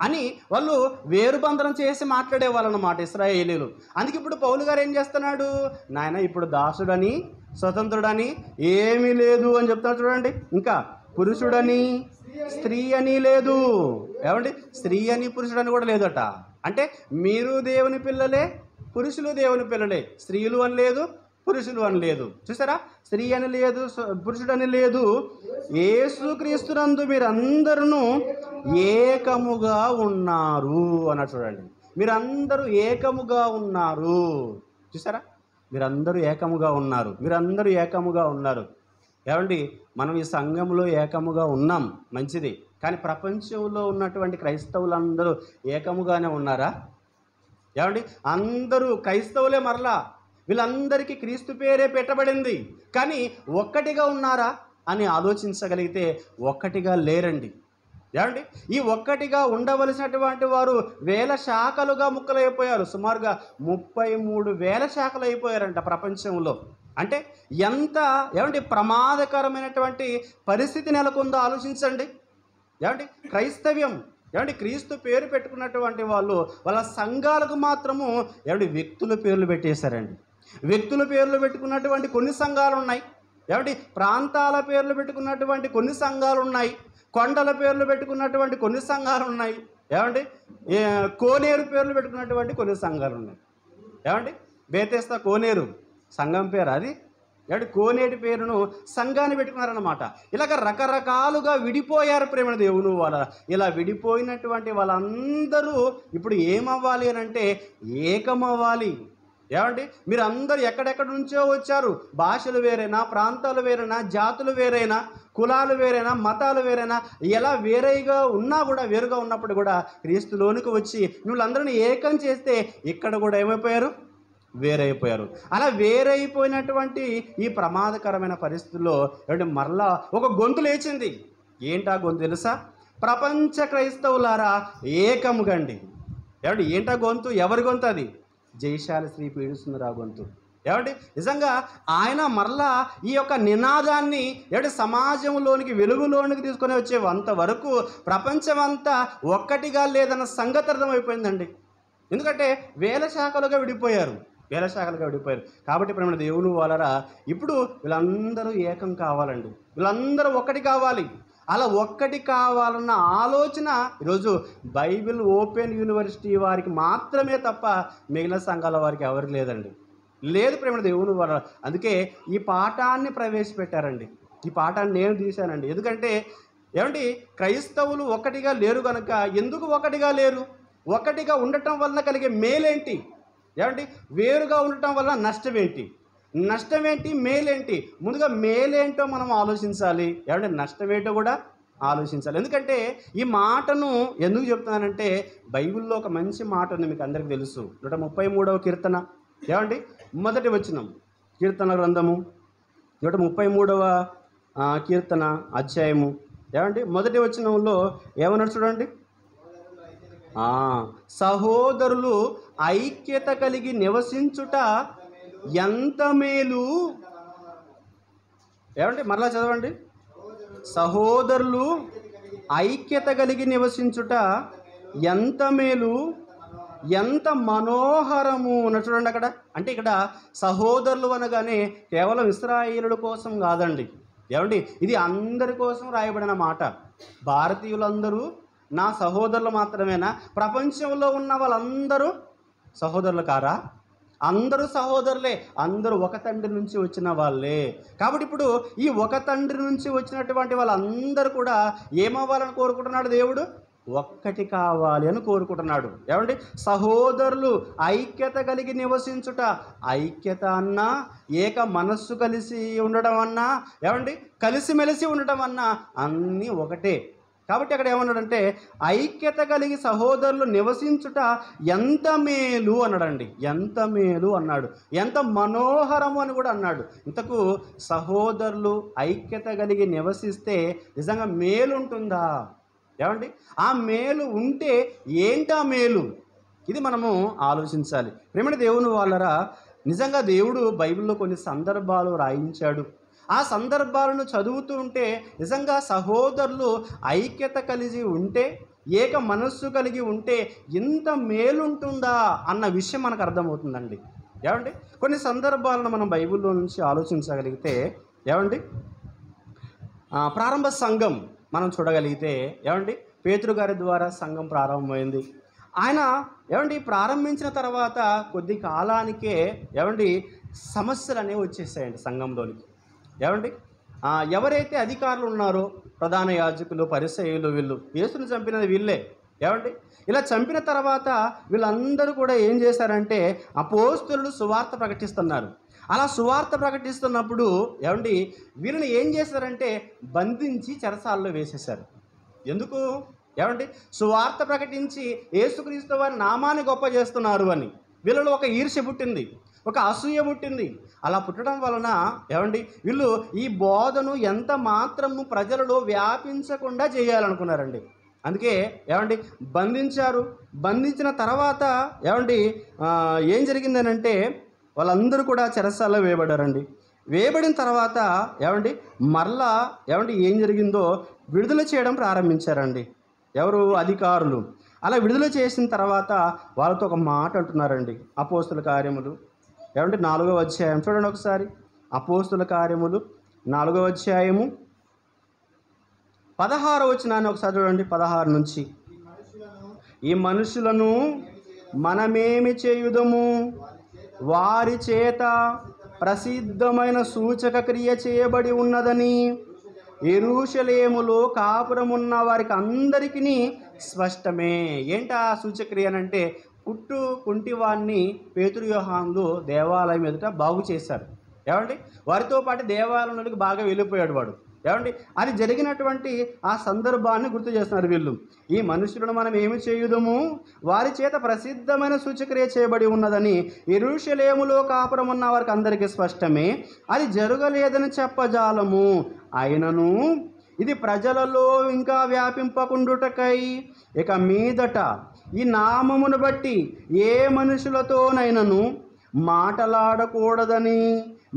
అని వాళ్ళు వేరుబంధనం చేసి మాట్లాడేవాళ్ళు అన్నమాట ఇశ్రాయేలీయులు. అందుకే ఇప్పుడు పౌలు గారు ఏం చేస్తున్నాడు, నాయన ఇప్పుడు దాసుడని స్వతంత్రుడని ఏమీ లేదు అని చెప్తాడు. చూడండి, ఇంకా పురుషుడని స్త్రీ అని లేదు. ఏమండి, స్త్రీ అని పురుషుడని కూడా లేదట. అంటే మీరు దేవుని పిల్లలే, పురుషులు దేవుని పిల్లలే, స్త్రీలు అని లేదు, పురుషులు అని లేదు. చూసారా, స్త్రీ అని లేదు, పురుషుడని లేదు. యేసుక్రీస్తునందు మీరందరూ ఏకముగా ఉన్నారు అన్నాడు. చూడండి, మీరందరూ ఏకముగా ఉన్నారు. చూసారా, మీరందరూ ఏకముగా ఉన్నారు, మీరందరూ ఏకముగా ఉన్నారు. ఏమండి, మనం ఈ సంఘంలో ఏకముగా ఉన్నాం, మంచిది. కానీ ప్రపంచంలో ఉన్నటువంటి క్రైస్తవులందరూ ఏకముగానే ఉన్నారా? ఏమండి, అందరూ క్రైస్తవులే. మరలా వీళ్ళందరికీ క్రీస్తు పేరే పెట్టబడింది, కానీ ఒక్కటిగా ఉన్నారా అని ఆలోచించగలిగితే ఒక్కటిగా లేరండి. ఏమండి, ఈ ఒక్కటిగా ఉండవలసినటువంటి వారు వేల శాఖలుగా ముక్కలైపోయారు. సుమారుగా 33,000 శాఖలు అయిపోయారంట ప్రపంచంలో. అంటే ఎంత ఏమండి ప్రమాదకరమైనటువంటి పరిస్థితి నెలకొందో ఆలోచించండి. ఏమండి, క్రైస్తవ్యం ఏమండి క్రీస్తు పేరు పెట్టుకున్నటువంటి వాళ్ళు వాళ్ళ సంఘాలకు మాత్రము ఏమండి వ్యక్తుల పేర్లు పెట్టేశారండి. వ్యక్తుల పేర్లు పెట్టుకున్నటువంటి కొన్ని సంఘాలు ఉన్నాయి. ఏమండి, ప్రాంతాల పేర్లు పెట్టుకున్నటువంటి కొన్ని సంఘాలు ఉన్నాయి. కొండల పేర్లు పెట్టుకున్నటువంటి కొన్ని సంఘాలు ఉన్నాయి. ఏమండి, కోనేరు పేర్లు పెట్టుకున్నటువంటి కొన్ని సంఘాలు ఉన్నాయి. ఏమండి, బేతేస్తా కోనేరు సంఘం పేరు అది. ఏమంటే కోనేటి పేరును సంఘాన్ని పెట్టుకున్నారన్నమాట. ఇలాగ రకరకాలుగా విడిపోయారు ప్రేమ దేవుని వాళ్ళ. ఇలా విడిపోయినటువంటి వాళ్ళందరూ ఇప్పుడు ఏమవ్వాలి అని అంటే ఏకమవ్వాలి. ఏమండి, మీరు అందరూ ఎక్కడెక్కడి నుంచో వచ్చారు. భాషలు వేరైనా, ప్రాంతాలు వేరైనా, జాతులు వేరైనా, కులాలు వేరైనా, మతాలు వేరైనా, ఎలా వేరేగా ఉన్నా కూడా, వేరుగా ఉన్నప్పుడు కూడా క్రీస్తులోనికి వచ్చి వీళ్ళందరినీ ఏకం చేస్తే ఇక్కడ కూడా ఏమైపోయారు, వేరైపోయారు. అలా వేరైపోయినటువంటి ఈ ప్రమాదకరమైన పరిస్థితుల్లో ఏమంటే మరలా ఒక గొంతు లేచింది. ఏంటా గొంతు తెలుసా? ప్రపంచ క్రైస్తవులారా ఏకముగండి. ఏమండి, ఏంటా గొంతు? ఎవరి గొంతు అది? జయశాలి శ్రీ పీడుస్తున్నారు ఆ గొంతు. ఏమండి, నిజంగా ఆయన మరలా ఈ యొక్క నినాదాన్ని ఏమంటే సమాజంలోనికి, వెలుగులోనికి తీసుకొని వచ్చే అంతవరకు ప్రపంచమంతా ఒక్కటిగా లేదన్న సంగతి అర్థమైపోయిందండి. ఎందుకంటే వేల శాఖలుగా విడిపోయారు. కాబట్టి ప్రేమ దేవుని వాళ్ళరా ఇప్పుడు వీళ్ళందరూ ఏకం కావాలండి. వీళ్ళందరూ ఒక్కటి కావాలి. అలా ఒక్కటి కావాలన్న ఆలోచన ఈరోజు బైబిల్ ఓపెన్ యూనివర్సిటీ వారికి మాత్రమే తప్ప మిగిలిన సంఘాల వారికి ఎవరికి లేదండి. లేదు ప్రేమ దేవుని వాళ్ళ. అందుకే ఈ పాఠాన్ని ప్రవేశపెట్టారండి. ఈ పాఠాన్ని నేను తీశానండి. ఎందుకంటే ఏమండి క్రైస్తవులు ఒక్కటిగా లేరు కనుక. ఎందుకు ఒక్కటిగా లేరు? ఒక్కటిగా ఉండటం వలన కలిగే మేలేంటి? ఏమండి, వేరుగా ఉండటం వల్ల నష్టం ఏంటి, మేలేంటి? ముందుగా మేలేంటో మనం ఆలోచించాలి. ఏమంటే నష్టం ఏంటో కూడా ఆలోచించాలి. ఎందుకంటే ఈ మాటను ఎందుకు చెప్తున్నానంటే బైబిల్లో ఒక మంచి మాట ఉంది, మీకు అందరికీ తెలుసు. 133వ కీర్తన ఏమండి మొదటి వచనం, కీర్తన గ్రంథము 133వ కీర్తన అధ్యాయము ఏమండి మొదటి వచనంలో ఏమన్నాడు చూడండి. సహోదరులు ఐక్యత కలిగి నివసించుట ఎంత మేలు. ఏమండి, మరలా చదవండి. సహోదరులు ఐక్యత కలిగి నివసించుట ఎంత మేలు, ఎంత మనోహరము అని చూడండి అక్కడ. అంటే ఇక్కడ సహోదరులు అనగానే కేవలం ఇశ్రాయేలుల కోసం కాదండి. ఏమండి, ఇది అందరి కోసం రాయబడిన మాట. భారతీయులందరూ నా సహోదరులు మాత్రమేనా? ప్రపంచంలో ఉన్న వాళ్ళందరూ సహోదరులు కారా? అందరూ సహోదరులే, అందరూ ఒక తండ్రి నుంచి వచ్చిన వాళ్ళే. కాబట్టి ఇప్పుడు ఈ ఒక తండ్రి నుంచి వచ్చినటువంటి వాళ్ళందరూ కూడా ఏమవ్వాలని కోరుకుంటున్నాడు దేవుడు? ఒక్కటి కావాలి అని కోరుకుంటున్నాడు. ఏమండి? సహోదరులు ఐక్యత కలిగి నివసించుట, ఐక్యత అన్నా, ఏక మనస్సు కలిసి ఉండడం అన్నా, ఏమండి, కలిసిమెలిసి ఉండటం అన్నా అన్నీ ఒకటే. కాబట్టి అక్కడ ఏమన్నాడంటే ఐక్యత కలిగి సహోదరులు నివసించుట ఎంత మేలు అన్నాడండి. ఎంత మేలు అన్నాడు, ఎంత మనోహరము అని కూడా అన్నాడు. ఇంతకు సహోదరులు ఐక్యత కలిగి నివసిస్తే నిజంగా మేలు ఉంటుందా? ఏమండి? ఆ మేలు ఉంటే ఏంటా మేలు? ఇది మనము ఆలోచించాలి. ప్రేమని దేవుని వాళ్ళరా, నిజంగా దేవుడు బైబిల్లో కొన్ని సందర్భాలు రాయించాడు. ఆ సందర్భాలను చదువుతూ ఉంటే నిజంగా సహోదరులు ఐక్యత కలిగి ఉంటే, ఏక మనస్సు కలిగి ఉంటే ఇంత మేలుంటుందా అన్న విషయం మనకు అర్థమవుతుందండి. ఏమండి? కొన్ని సందర్భాలను మనం బైబిల్లో నుంచి ఆలోచించగలిగితే, ఏమండి, ప్రారంభ సంఘం మనం చూడగలిగితే, ఏమండి, పేతురు గారి ద్వారా సంఘం ప్రారంభమైంది. ఆయన ఏమండి ప్రారంభించిన తర్వాత కొద్ది కాలానికే ఏమండి సమస్యలు అనేవి వచ్చేసాయండి సంఘంలోనికి. ఏమండి, ఎవరైతే అధికారులు ఉన్నారో, ప్రధాన యాజకులు, పరిసయ్యులు, వీళ్ళు యేసుని చంపినది వీళ్ళే. ఏమండి, ఇలా చంపిన తర్వాత వీళ్ళందరూ కూడా ఏం చేశారంటే అపోస్తలులు సువార్త ప్రకటిస్తున్నారు. అలా సువార్త ప్రకటిస్తున్నప్పుడు ఏమండి వీళ్ళని ఏం చేశారంటే బంధించి చెరసాలలో వేసేశారు. ఎందుకు? ఏమండి, సువార్త ప్రకటించి యేసుక్రీస్తు వారి నామాన్ని గొప్ప చేస్తున్నారు అని వీళ్ళలో ఒక ఈర్ష్య పుట్టింది, ఒక అసూయ పుట్టింది. అలా పుట్టడం వలన ఏమండి వీళ్ళు ఈ బోధను ఎంత మాత్రము ప్రజలలో వ్యాపించకుండా చేయాలనుకున్నారండి. అందుకే ఏమండి బంధించారు. బంధించిన తర్వాత ఏమండి ఏం జరిగిందనంటే వాళ్ళందరూ కూడా చెరసాలలో వేయబడ్డారండి. వేయబడిన తర్వాత ఏమండి మరలా ఏమండి ఏం జరిగిందో విడుదల చేయడం ప్రారంభించారండి ఎవరు? అధికారులు. అలా విడుదల చేసిన తర్వాత వాళ్ళతో ఒక మాట అంటున్నారండి. అపోస్తుల కార్యములు ఏమంటే 4వ అధ్యాయం చూడండి ఒకసారి. అపోస్తుల కార్యములు 4వ అధ్యాయము 16వ వచనాన్ని ఒకసారి చూడండి. 16 నుంచి, ఈ మనుషులను మనమేమి చేయుదము? వారి చేత ప్రసిద్ధమైన సూచక క్రియ చేయబడి ఉన్నదని యెరూషలేములో కాపురమున్న వారికి అందరికీ స్పష్టమే. ఏంటా సూచక్రియ అంటే కుంటివాన్ని పేతురు యోహానులు దేవాలయం ఎదుట బాగు చేశారు. ఏమండి వారితో పాటు దేవాలయంలోకి బాగా వెళ్ళిపోయాడు వాడు. ఏమండి అది జరిగినటువంటి ఆ సందర్భాన్ని గుర్తు చేస్తున్నారు వీళ్ళు. ఈ మనుషులను మనం ఏమి చేయుదము? వారి చేత ప్రసిద్ధమైన సూచక్రియ చేయబడి ఉన్నదని యెరూషలేములో కాపురం ఉన్న వారికి అందరికీ స్పష్టమే. అది జరగలేదని చెప్పజాలము. అయినను ఇది ప్రజలలో ఇంకా వ్యాపింపకుండుటకై ఇక మీదట ఈ నామమును బట్టి ఏ మనుషులతోనైనను మాటలాడకూడదని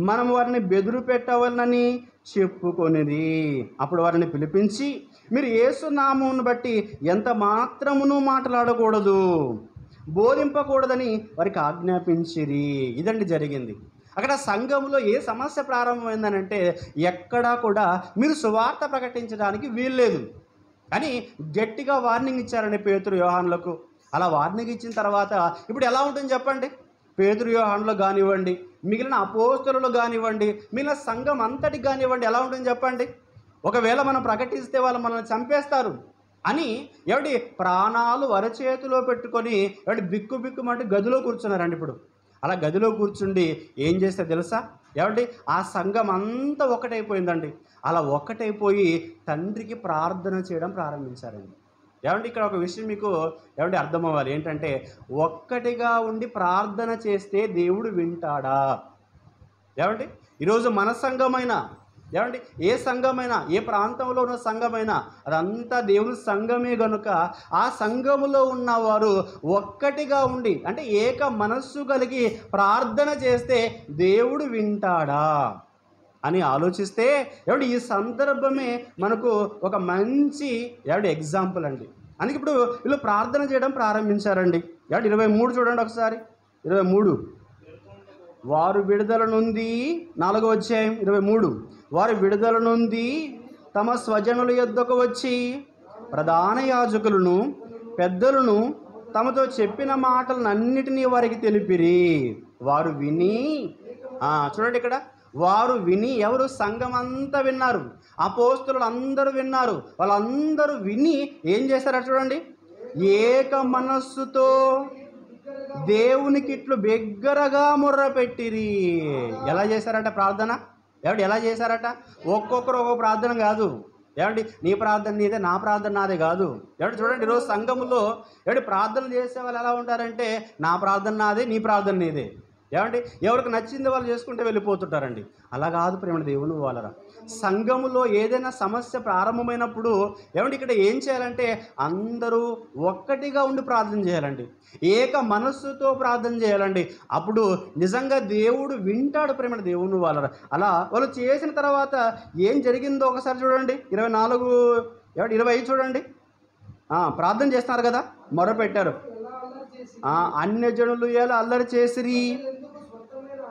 మనం వారిని బెదురు పెట్టవలనని చెప్పుకొనిది. అప్పుడు వారిని పిలిపించి, మీరు యేసు నామమును బట్టి ఎంత మాత్రమును మాట్లాడకూడదు, బోధింపకూడదని వారికి ఆజ్ఞాపించిరి. ఇదండి జరిగింది. అక్కడ సంఘంలో ఏ సమస్య ప్రారంభమైందనంటే ఎక్కడా కూడా మీరు సువార్త ప్రకటించడానికి వీల్లేదు అని గట్టిగా వార్నింగ్ ఇచ్చారండి పేతురు యోహానులకు. అలా వార్నింగ్ ఇచ్చిన తర్వాత ఇప్పుడు ఎలా ఉంటుంది చెప్పండి? పేతురు యోహానులు కానివ్వండి, మిగిలిన అపోస్తలులు కానివ్వండి, మిగిలిన సంఘం అంతటికి కానివ్వండి, ఎలా ఉంటుంది చెప్పండి? ఒకవేళ మనం ప్రకటిస్తే వాళ్ళు మనల్ని చంపేస్తారు అని ఏమిటి ప్రాణాలు వరచేతిలో పెట్టుకొని ఏమిటి బిక్కుమంటూ గదిలో కూర్చున్నారండి. ఇప్పుడు అలా గదిలో కూర్చుండి ఏం చేస్తే తెలుసా? ఏమండి ఆ సంఘం అంతా ఒకటైపోయిందండి. అలా ఒకటైపోయి తండ్రికి ప్రార్థన చేయడం ప్రారంభించారండి. ఏమంటే ఇక్కడ ఒక విషయం మీకు ఏమంటే అర్థం అవ్వాలి. ఏంటంటే ఒక్కటిగా ఉండి ప్రార్థన చేస్తే దేవుడు వింటాడా? ఏమండి ఈరోజు మన సంఘమైనా ఏమండి ఏ సంఘమైనా ఏ ప్రాంతంలో ఉన్న సంఘమైనా అదంతా దేవుని సంఘమే గనుక ఆ సంఘములో ఉన్నవారు ఒక్కటిగా ఉండి అంటే ఏక మనస్సు కలిగి ప్రార్థన చేస్తే దేవుడు వింటాడా అని ఆలోచిస్తే ఏమంటే ఈ సందర్భమే మనకు ఒక మంచి ఏమంటే ఎగ్జాంపుల్ అండి. అందుకే ఇప్పుడు వీళ్ళు ప్రార్థన చేయడం ప్రారంభించారండి. ఏమంటే 23 చూడండి ఒకసారి. 23 వారు విడుదల నుండి 4వ అధ్యాయం 23 వారు విడుదల నుండి తమ స్వజనుల యొద్దకు వచ్చి ప్రధాన యాజకులను పెద్దలను తమతో చెప్పిన మాటలన్నిటినీ వారికి తెలిపిరి. వారు విని చూడండి ఇక్కడ వారు విని, ఎవరు? సంఘం అంతా విన్నారు, అపోస్తలులు అందరూ విన్నారు. వాళ్ళందరూ విని ఏం చేశారట చూడండి, ఏక మనస్సుతో దేవునికి ఇట్లు బిగ్గరగా మొర్రపెట్టిరి. ఎలా చేశారట ప్రార్థన? ఎలా చేశారట? ఒక్కొక్కరు ఒక్కొక్క ప్రార్థన కాదు. నీ ప్రార్థన నీదే, నా ప్రార్థన నాదే కాదు. చూడండి, ఈరోజు సంఘములో ప్రార్థన చేసే వాళ్ళు ఎలా ఉంటారంటే, నా ప్రార్థన నాదే, నీ ప్రార్థన నీదే. ఎవరికి నచ్చింది వాళ్ళు చేసుకుంటే వెళ్ళిపోతుంటారండి. అలా కాదు ప్రేమ దేవుని వాళ్ళరా. సంఘములో ఏదైనా సమస్య ప్రారంభమైనప్పుడు ఇక్కడ ఏం చేయాలంటే, అందరూ ఒక్కటిగా ఉండి ప్రార్థన చేయాలండి, ఏక మనస్సుతో ప్రార్థన చేయాలండి. అప్పుడు నిజంగా దేవుడు వింటాడు ప్రేమ దేవుని వాళ్ళరా. అలా వాళ్ళు చేసిన తర్వాత ఏం జరిగిందో ఒకసారి చూడండి. 24:20 చూడండి. ప్రార్థన చేస్తున్నారు కదా, మొరపెట్టారు. అన్యజనులు ఎలా అల్లరి చేసిరి,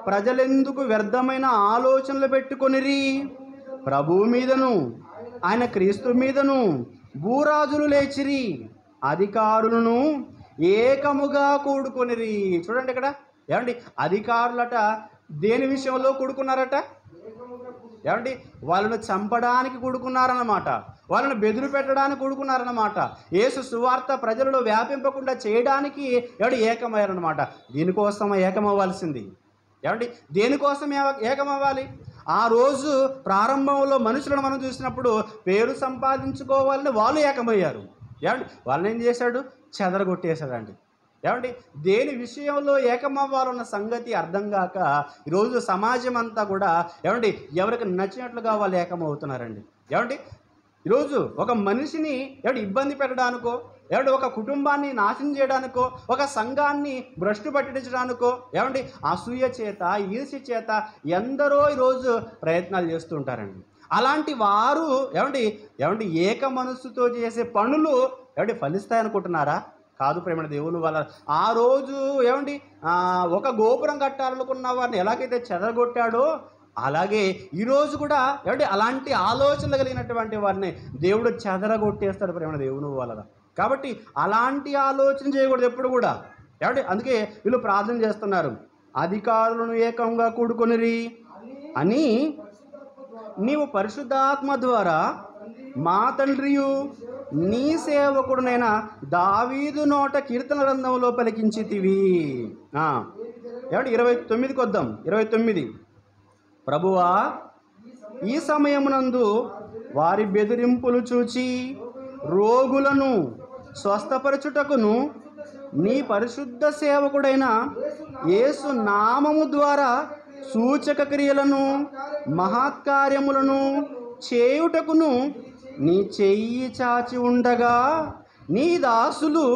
ప్రజలెందుకు వ్యర్థమైన ఆలోచనలు పెట్టుకొనిరి, ప్రభువు మీదను ఆయన క్రీస్తు మీదను భూరాజులు లేచిరి, అధికారులను ఏకముగా కూడుకొనిరి. చూడండి ఇక్కడ అధికారులట దేని విషయంలో కూడుకున్నారట? వాళ్ళను చంపడానికి కూడుకున్నారన్నమాట, వాళ్ళను బెదురు పెట్టడానికి కూడుకున్నారన్నమాట. యేసు సువార్త ప్రజలలో వ్యాపింపకుండా చేయడానికి ఏకమయ్యారన్నమాట. దీనికోసం ఏకమవ్వాల్సింది. దేనికోసం ఏకమవ్వాలి? ఆ రోజు ప్రారంభంలో మనుషులను మనం చూసినప్పుడు పేరు సంపాదించుకోవాలని వాళ్ళు ఏకమయ్యారు. వాళ్ళని ఏం చేశాడు? చెదరగొట్టేశాడండి. దేని విషయంలో ఏకమవ్వాలన్న సంగతి అర్థం కాక ఈరోజు సమాజం అంతా కూడా ఎవరికి నచ్చినట్లుగా వాళ్ళు ఏకమవుతున్నారండి. ఈరోజు ఒక మనిషిని ఇబ్బంది పెట్టడానికో, ఒక కుటుంబాన్ని నాశనం చేయడానికో, ఒక సంఘాన్ని భ్రష్టు పట్టించడానికో, అసూయ చేత, ఈర్ష్య చేత ఎందరో ఈరోజు ప్రయత్నాలు చేస్తూ ఉంటారండి. అలాంటి వారు ఏక మనస్సుతో చేసే పనులు ఫలిస్తాయనుకుంటున్నారా? కాదు ప్రేమ దేవుని వాళ్ళ. ఆ రోజు ఒక గోపురం కట్టాలనుకున్న వారిని ఎలాగైతే చెదరగొట్టాడో, అలాగే ఈరోజు కూడా అలాంటి ఆలోచనలు కలిగినటువంటి వారిని దేవుడు చెదరగొట్టేస్తాడు ప్రేమ దేవుని వాళ్ళ. కాబట్టి అలాంటి ఆలోచన చేయకూడదు ఎప్పుడు కూడా. అందుకే వీళ్ళు ప్రార్థన చేస్తున్నారు, అధికారులను ఏకంగా కూడుకొనిరి అని నీవు పరిశుద్ధాత్మ ద్వారా మా తండ్రియు నీ సేవకుడునైన దావీదు నోట కీర్తన గ్రంథంలో పలికించితివి. 29కి వద్దాం. 29. ప్రభువా, ఈ సమయమునందు వారి బెదిరింపులు చూచి రోగులను స్వస్థపరచుటకును నీ పరిశుద్ధ సేవకుడైన యేసు నామము ద్వారా సూచక క్రియలను మహత్కార్యములను చేయుటకును నీ చెయ్యి చాచి ఉండగా నీ దాసులు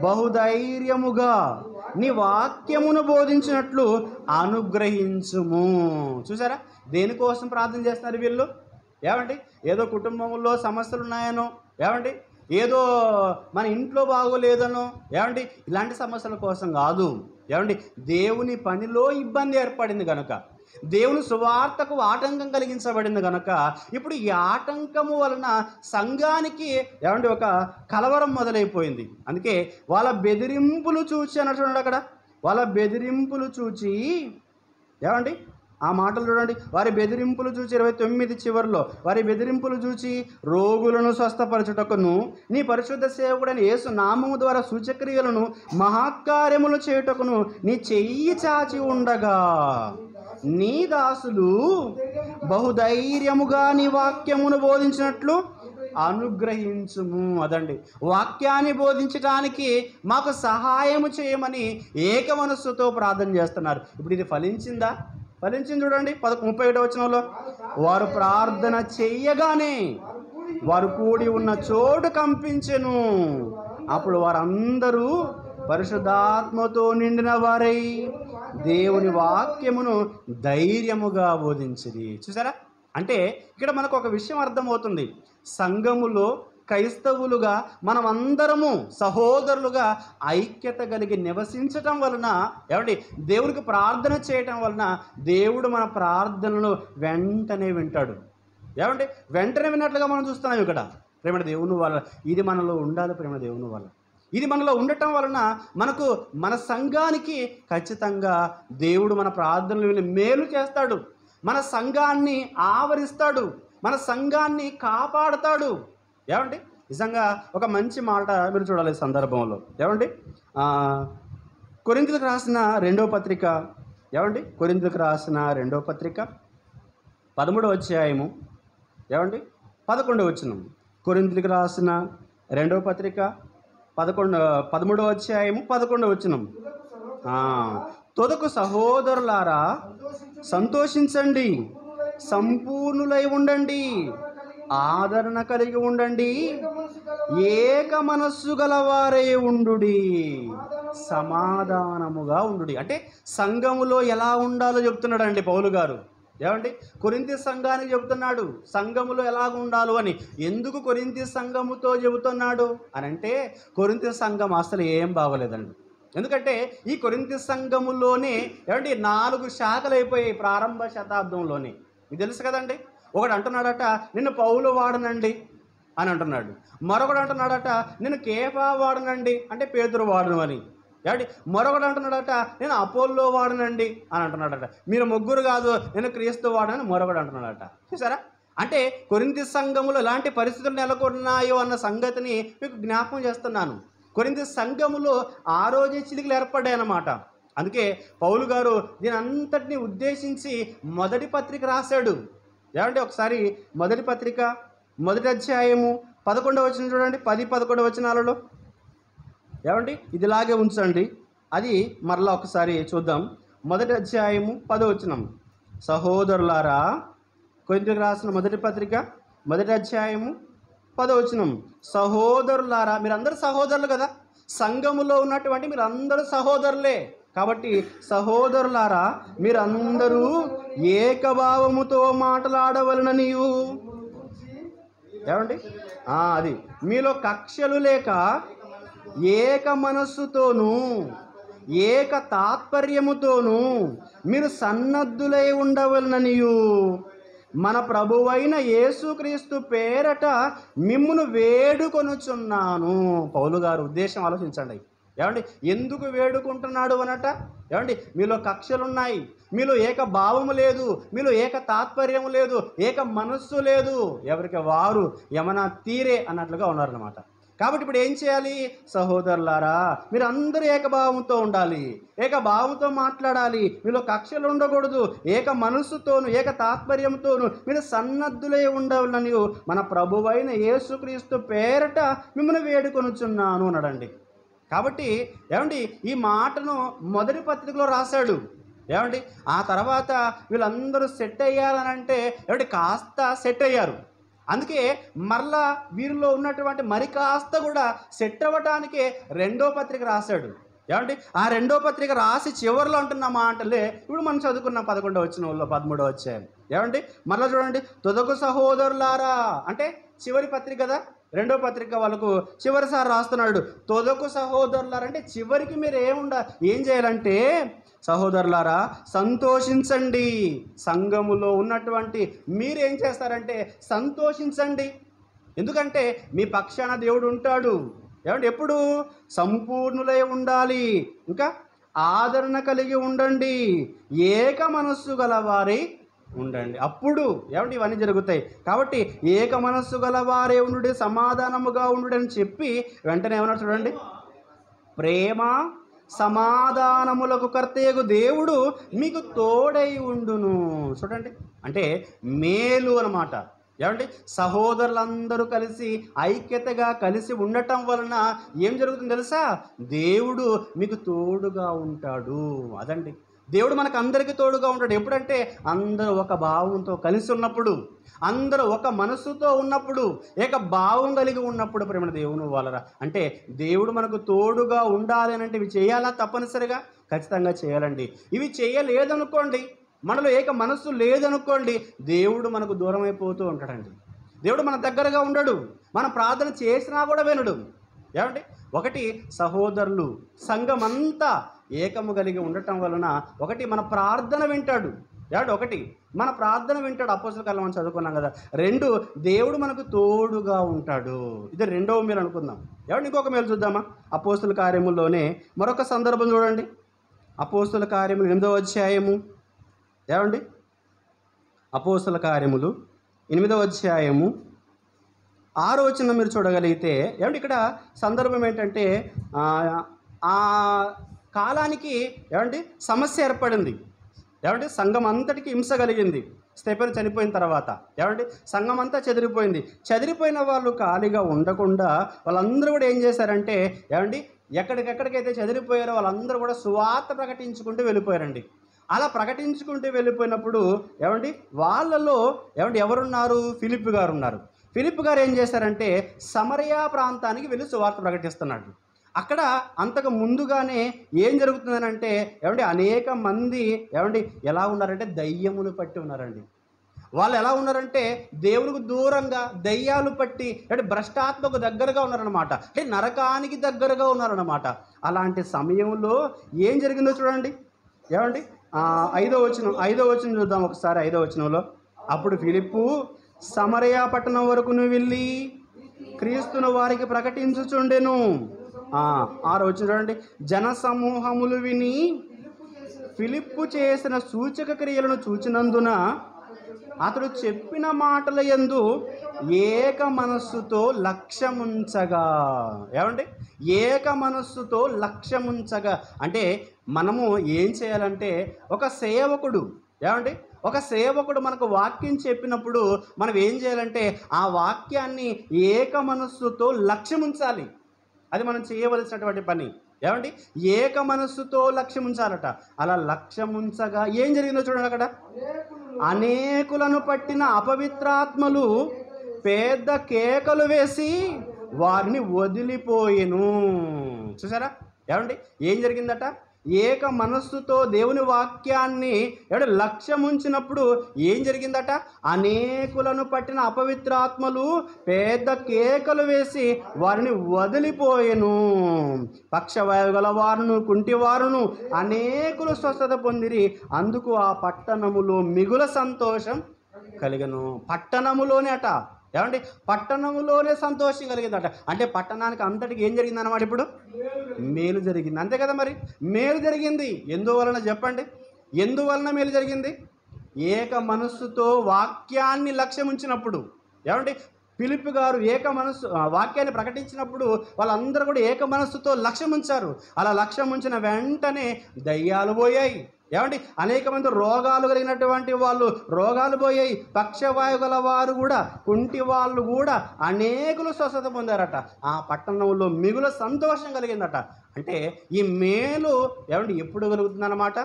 బహుధైర్యముగా నీ వాక్యమును బోధించినట్లు అనుగ్రహించుము. చూసారా, దేనికోసం ప్రార్థన చేస్తున్నారు వీళ్ళు? ఏదో కుటుంబంలో సమస్యలు ఉన్నాయనో, ఏదో మన ఇంట్లో బాగోలేదనో, ఇలాంటి సమస్యల కోసం కాదు. దేవుని పనిలో ఇబ్బంది ఏర్పడింది కనుక, దేవుని సువార్తకు ఆటంకం కలిగించబడింది కనుక, ఇప్పుడు ఈ ఆటంకము వలన సంఘానికి ఒక కలవరం మొదలైపోయింది. అందుకే వాళ్ళ బెదిరింపులు చూచి అన్నట్టు అక్కడ, వాళ్ళ బెదిరింపులు చూచి ఆ మాటలు చూడండి. వారి బెదిరింపులు చూచి 29 చివరిలో, వారి బెదిరింపులు చూచి రోగులను స్వస్థపరచుటకును నీ పరిశుద్ధ సేవకుడైన యేసు నామము ద్వారా సూచక్రియలను మహాకార్యములు చేయుటకును నీ చెయ్యి చాచి ఉండగా నీ దాసులు బహుధైర్యముగా నీ వాక్యమును బోధించినట్లు అనుగ్రహించుము. అదండి, వాక్యాన్ని బోధించడానికి మాకు సహాయము చేయమని ఏక మనస్సుతో ప్రార్థన చేస్తున్నారు. ఇప్పుడు ఇది ఫలించిందా? ఫలించింది. చూడండి 31వ వచనంలో, వారు ప్రార్థన చెయ్యగానే వారు కూడి ఉన్న చోటు కంపించెను. అప్పుడు వారందరూ పరిశుద్ధాత్మతో నిండిన వారై దేవుని వాక్యమును ధైర్యముగా బోధించిరి. చూసారా, అంటే ఇక్కడ మనకు ఒక విషయం అర్థమవుతుంది. సంఘములో క్రైస్తవులుగా మనమందరము సహోదరులుగా ఐక్యత కలిగి నివసించటం వలన దేవునికి ప్రార్థన చేయటం వలన దేవుడు మన ప్రార్థనలు వెంటనే వింటాడు. వెంటనే విన్నట్లుగా మనం చూస్తున్నాం ఇక్కడ ప్రేమ దేవుని వల్ల. ఇది మనలో ఉండాలి ప్రేమ దేవుని వల్ల. ఇది మనలో ఉండటం వలన మనకు మన సంఘానికి ఖచ్చితంగా దేవుడు మన ప్రార్థనలు విని మేలు చేస్తాడు. మన సంఘాన్ని ఆవరిస్తాడు, మన సంఘాన్ని కాపాడుతాడు. ఏమండి నిజంగా ఒక మంచి మాట మీరు చూడాలి ఈ సందర్భంలో. ఏమండి కొరింథీయులకు రాసిన రెండవ పత్రిక, ఏమండి కొరింథీయులకు రాసిన రెండవ పత్రిక 13వ అధ్యాయము, ఏమండి 11వ వచనం. కొరింథీయులకు రాసిన రెండవ పత్రిక 13వ అధ్యాయము 11వ వచనం. తొదకు సహోదరులారా సంతోషించండి, సంపూర్ణులై ఉండండి, ఆదరణ కలిగి ఉండండి, ఏక మనస్సు గలవారై ఉండుడి, సమాధానముగా ఉండుడి. అంటే సంఘములో ఎలా ఉండాలో చెప్తున్నాడండి పౌలు గారు. ఏమండి కొరింథీ సంఘానికి చెబుతున్నాడు సంఘములో ఎలాగ ఉండాలో అని. ఎందుకు కొరింథీ సంఘముతో చెబుతున్నాడు అని అంటే, కొరింథీ సంఘం అసలు ఏం బాగోలేదండి. ఎందుకంటే ఈ కొరింథీ సంఘములోనే ఏమండి 4 శాఖలు అయిపోయాయి ప్రారంభ శతాబ్దంలోనే. మీకు తెలుసు కదండి. ఒకడు అంటున్నాడట నిన్ను పౌలు వాడనండి అని అంటున్నాడు. మరొకడు అంటున్నాడట నేను కేఫా వాడనండి అంటే పేతురు వాడను అని. ఏమండి మరొకడు అంటున్నాడట నేను అపోల్లో వాడనండి అని అంటున్నాడట. మీరు ముగ్గురు కాదు నేను క్రీస్తు వాడనని మరొకడు అంటున్నాడట. చూసారా? అంటే కొరింథీ సంఘములో ఎలాంటి పరిస్థితులు నెలకొన్నాయో అన్న సంగతిని మీకు జ్ఞాపకం చేస్తున్నాను. కొరింథీ సంఘములో ఆ రోజే చిలికలు ఏర్పడ్డాయి అన్నమాట. అందుకే పౌలు గారు దీని అంతటినీ ఉద్దేశించి మొదటి పత్రిక రాశాడు. ఏమంటే ఒకసారి మొదటి పత్రిక 1వ అధ్యాయము 11వ వచనం చూడండి. 10-11 వచనాలలో ఏమండి ఇదిలాగే ఉంచండి. అది మరలా ఒకసారి చూద్దాం. 1వ అధ్యాయము 10వ వచనం. సహోదరులారా, కొరింథీయులకు రాసిన మొదటి పత్రిక 1వ అధ్యాయము 10వ వచనం. సహోదరులారా, మీరందరూ సహోదరులు కదా, సంఘములో ఉన్నటువంటి మీరందరూ సహోదరులే. కాబట్టి సహోదరులారా మీరందరూ ఏకభావముతో మాట్లాడవలననియు, ఏమండి అది మీలో కక్షలు లేక ఏక మనస్సుతోనూ ఏక తాత్పర్యముతోనూ మీరు సన్నద్ధులై ఉండవలననియు మన ప్రభువైన యేసుక్రీస్తు పేరట మిమ్మును వేడుకొనుచున్నాను. పౌలు గారు ఉద్దేశం ఆలోచించండి. ఏమండి ఎందుకు వేడుకుంటున్నాడు అనట? ఏమండి మీలో కక్షలున్నాయి, మీలో ఏక భావము లేదు, మీలో ఏక తాత్పర్యము లేదు, ఏక మనస్సు లేదు, ఎవరికి వారు యమన తీరే అన్నట్లుగా ఉన్నారన్నమాట. కాబట్టి ఇప్పుడు ఏం చేయాలి? సహోదరులారా మీరు అందరూ ఏకభావంతో ఉండాలి, ఏకభావంతో మాట్లాడాలి, మీలో కక్షలు ఉండకూడదు, ఏక మనస్సుతోను ఏక తాత్పర్యంతోను మీరు సన్నద్ధులై ఉండవాలని మన ప్రభువైన యేసుక్రీస్తు పేరట మిమ్మల్ని వేడుకొనుచున్నాను అన్నాడండి. కాబట్టి ఏమండి ఈ మాటను మొదటి పత్రికలో రాశాడు. ఏమండి ఆ తర్వాత వీళ్ళందరూ సెట్ అయ్యారనంటే ఏమంటే కాస్త సెట్ అయ్యారు. అందుకే మరలా వీరిలో ఉన్నటువంటి మరి కాస్త కూడా సెట్ అవ్వటానికే రెండో పత్రిక రాశాడు. ఏమండి ఆ రెండో పత్రిక రాసి చివరిలో అంటున్న మాటలే ఇప్పుడు మనం చదువుకున్నాం 11వ వచనంలో 13వ అధ్యాయం. ఏమండి మరలా చూడండి, తొదకు సహోదరులారా అంటే చివరి పత్రిక కదా, రెండో పత్రిక వాళ్ళకు చివరిసారి రాస్తున్నాడు. తొదకు సహోదరులారా అంటే చివరికి మీరు ఏం చేయాలంటే సహోదరులారా సంతోషించండి. సంఘములో ఉన్నటువంటి మీరేం చేస్తారంటే సంతోషించండి. ఎందుకంటే మీ పక్షాన దేవుడు ఉంటాడు. ఏమంటే ఎప్పుడు సంపూర్ణులై ఉండాలి, ఇంకా ఆదరణ కలిగి ఉండండి, ఏక మనస్సు గలవారై ఉండండి. అప్పుడు ఏమంటే ఇవన్నీ జరుగుతాయి. కాబట్టి ఏక మనస్సు గలవారే ఉండు, సమాధానముగా ఉండు అని చెప్పి వెంటనే ఏమన్నా చూడండి, ప్రేమ సమాధానములకు కర్తయగు దేవుడు మీకు తోడై ఉండును. చూడండి అంటే మేలు అన్నమాట. ఏమంటే సహోదరులందరూ కలిసి ఐక్యతగా కలిసి ఉండటం వలన ఏం జరుగుతుంది తెలుసా? దేవుడు మీకు తోడుగా ఉంటాడు. అదండి దేవుడు మనకు అందరికీ తోడుగా ఉంటాడు. ఎప్పుడంటే అందరూ ఒక భావంతో కలిసి ఉన్నప్పుడు, అందరూ ఒక మనస్సుతో ఉన్నప్పుడు, ఏక భావం కలిగి ఉన్నప్పుడు ప్రేమ దేవుని వాళ్ళరా. అంటే దేవుడు మనకు తోడుగా ఉండాలి అని అంటే ఇవి చేయాలా? తప్పనిసరిగా ఖచ్చితంగా చేయాలండి. ఇవి చేయలేదనుకోండి, మనలో ఏక మనస్సు లేదనుకోండి, దేవుడు మనకు దూరం అయిపోతూ ఉంటాడండి. దేవుడు మన దగ్గరగా ఉండడు, మన ప్రార్థన చేసినా కూడా వినడు. ఏమండి ఒకటి సహోదరులు సంఘం అంతా ఏకము కలిగి ఉండటం వలన ఒకటి మన ప్రార్థన వింటాడు. ఏమంటే ఒకటి మన ప్రార్థన వింటాడు, అపోస్తల కాలం మనం చదువుకున్నాం కదా. 2 దేవుడు మనకు తోడుగా ఉంటాడు. ఇది రెండవ మేలు అనుకుందాం. ఏమంటే ఇంకొక మేలు చూద్దామా? అపోస్తల కార్యముల్లోనే మరొక సందర్భం చూడండి. అపోస్తల కార్యములు 8వ అధ్యాయము, ఏమండి అపోస్తల కార్యములు 8వ అధ్యాయము 6వ వచనం మీరు చూడగలిగితే ఏమంటే ఇక్కడ సందర్భం ఏంటంటే ఆ కాలానికి ఏమంటే సమస్య ఏర్పడింది. ఏమంటే సంఘం అంతటికి హింస కలిగింది స్టెఫెను చనిపోయిన తర్వాత. ఏమంటే సంఘం అంతా చెదిరిపోయింది. చెదిరిపోయిన వాళ్ళు ఖాళీగా ఉండకుండా వాళ్ళందరూ కూడా ఏం చేశారంటే ఏమండి ఎక్కడికెక్కడికైతే చెదిరిపోయారో వాళ్ళందరూ కూడా సువార్త ప్రకటించుకుంటూ వెళ్ళిపోయారండి. అలా ప్రకటించుకుంటూ వెళ్ళిపోయినప్పుడు ఏమండి వాళ్ళలో ఏమండి ఎవరున్నారు? ఫిలిప్ గారు ఉన్నారు. ఫిలిప్ గారు ఏం చేశారంటే సమరయా ప్రాంతానికి వెళ్ళి సువార్త ప్రకటిస్తున్నాడు. అక్కడ అంతకు ముందుగానే ఏం జరుగుతుందనంటే ఏమండి అనేక మంది ఏమండి ఎలా ఉన్నారంటే దయ్యములు పట్టి ఉన్నారండి. వాళ్ళు ఎలా ఉన్నారంటే దేవునికి దూరంగా దయ్యాలు పట్టి అంటే భ్రష్టాత్మకు దగ్గరగా ఉన్నారనమాట. అంటే నరకానికి దగ్గరగా ఉన్నారనమాట. అలాంటి సమయంలో ఏం జరిగిందో చూడండి. ఏమండి 5వ వచనం చూద్దాం ఒకసారి. 5వ వచనంలో అప్పుడు ఫిలిప్పు సమరయ పట్టణం వరకును వెళ్ళి క్రీస్తును వారికి ప్రకటించుచుండెను. 6వ వచనం చూడండి. జన సమూహములు విని ఫిలిప్పు చేసిన సూచక క్రియలను చూచినందున అతడు చెప్పిన మాటల యందు ఏక మనస్సుతో లక్ష్యముంచగా. ఏమండి ఏక మనస్సుతో లక్ష్యముంచగా అంటే మనము ఏం చేయాలంటే ఒక సేవకుడు ఏమండి ఒక సేవకుడు మనకు వాక్యం చెప్పినప్పుడు మనం ఏం చేయాలంటే ఆ వాక్యాన్ని ఏక మనస్సుతో లక్ష్యముంచాలి. అది మనం చేయవలసినటువంటి పని. ఏమండి ఏక మనస్సుతో లక్ష్యముంచాలట. అలా లక్ష్యముంచగా ఏం జరిగిందో చూడండి. అక్కడ అనేకులను పట్టిన అపవిత్రాత్మలు పెద్ద కేకలు వేసి వారిని వదిలిపోయెను. చూసారా ఏమండి ఏం జరిగిందట? ఏక మనస్సుతో దేవుని వాక్యాన్ని లక్ష్యముంచినప్పుడు ఏం జరిగిందట? అనేకులను పట్టిన అపవిత్రాత్మలు పెద్ద కేకలు వేసి వారిని వదిలిపోయెను. పక్షవాయువు గల వారును కుంటివారును అనేకులు స్వస్థత పొందిరి. అందుకు ఆ పట్టణములో మిగుల సంతోషం కలిగను. పట్టణములోనే అట ఏమండి పట్టణములోనే సంతోషం కలిగిందట. అంటే పట్టణానికి అంతటికి ఏం జరిగిందన్నమాట? ఇప్పుడు మేలు జరిగింది. అంతే కదా మరి. మేలు జరిగింది ఎందువలన చెప్పండి? ఎందువలన మేలు జరిగింది? ఏక మనస్సుతో వాక్యాన్ని లక్ష్యం ఉంచినప్పుడు. ఏమండి ఫిలిప్ గారు ఏక మనస్సు వాక్యాన్ని ప్రకటించినప్పుడు వాళ్ళందరూ కూడా ఏక మనస్సుతో లక్ష్యం ఉంచారు. అలా లక్ష్యం ఉంచిన వెంటనే దయ్యాలు పోయాయి. ఏమండి అనేక మంది రోగాలు కలిగినటువంటి వాళ్ళు రోగాలు పోయాయి. పక్షవాయు గల వారు కూడా కుంటి వాళ్ళు కూడా అనేకులు స్వస్థత పొందారట. ఆ పట్టణంలో మిగుల సంతోషం కలిగిందట. అంటే ఈ మేలు ఏమండి ఎప్పుడు కలుగుతుందన్నమాట?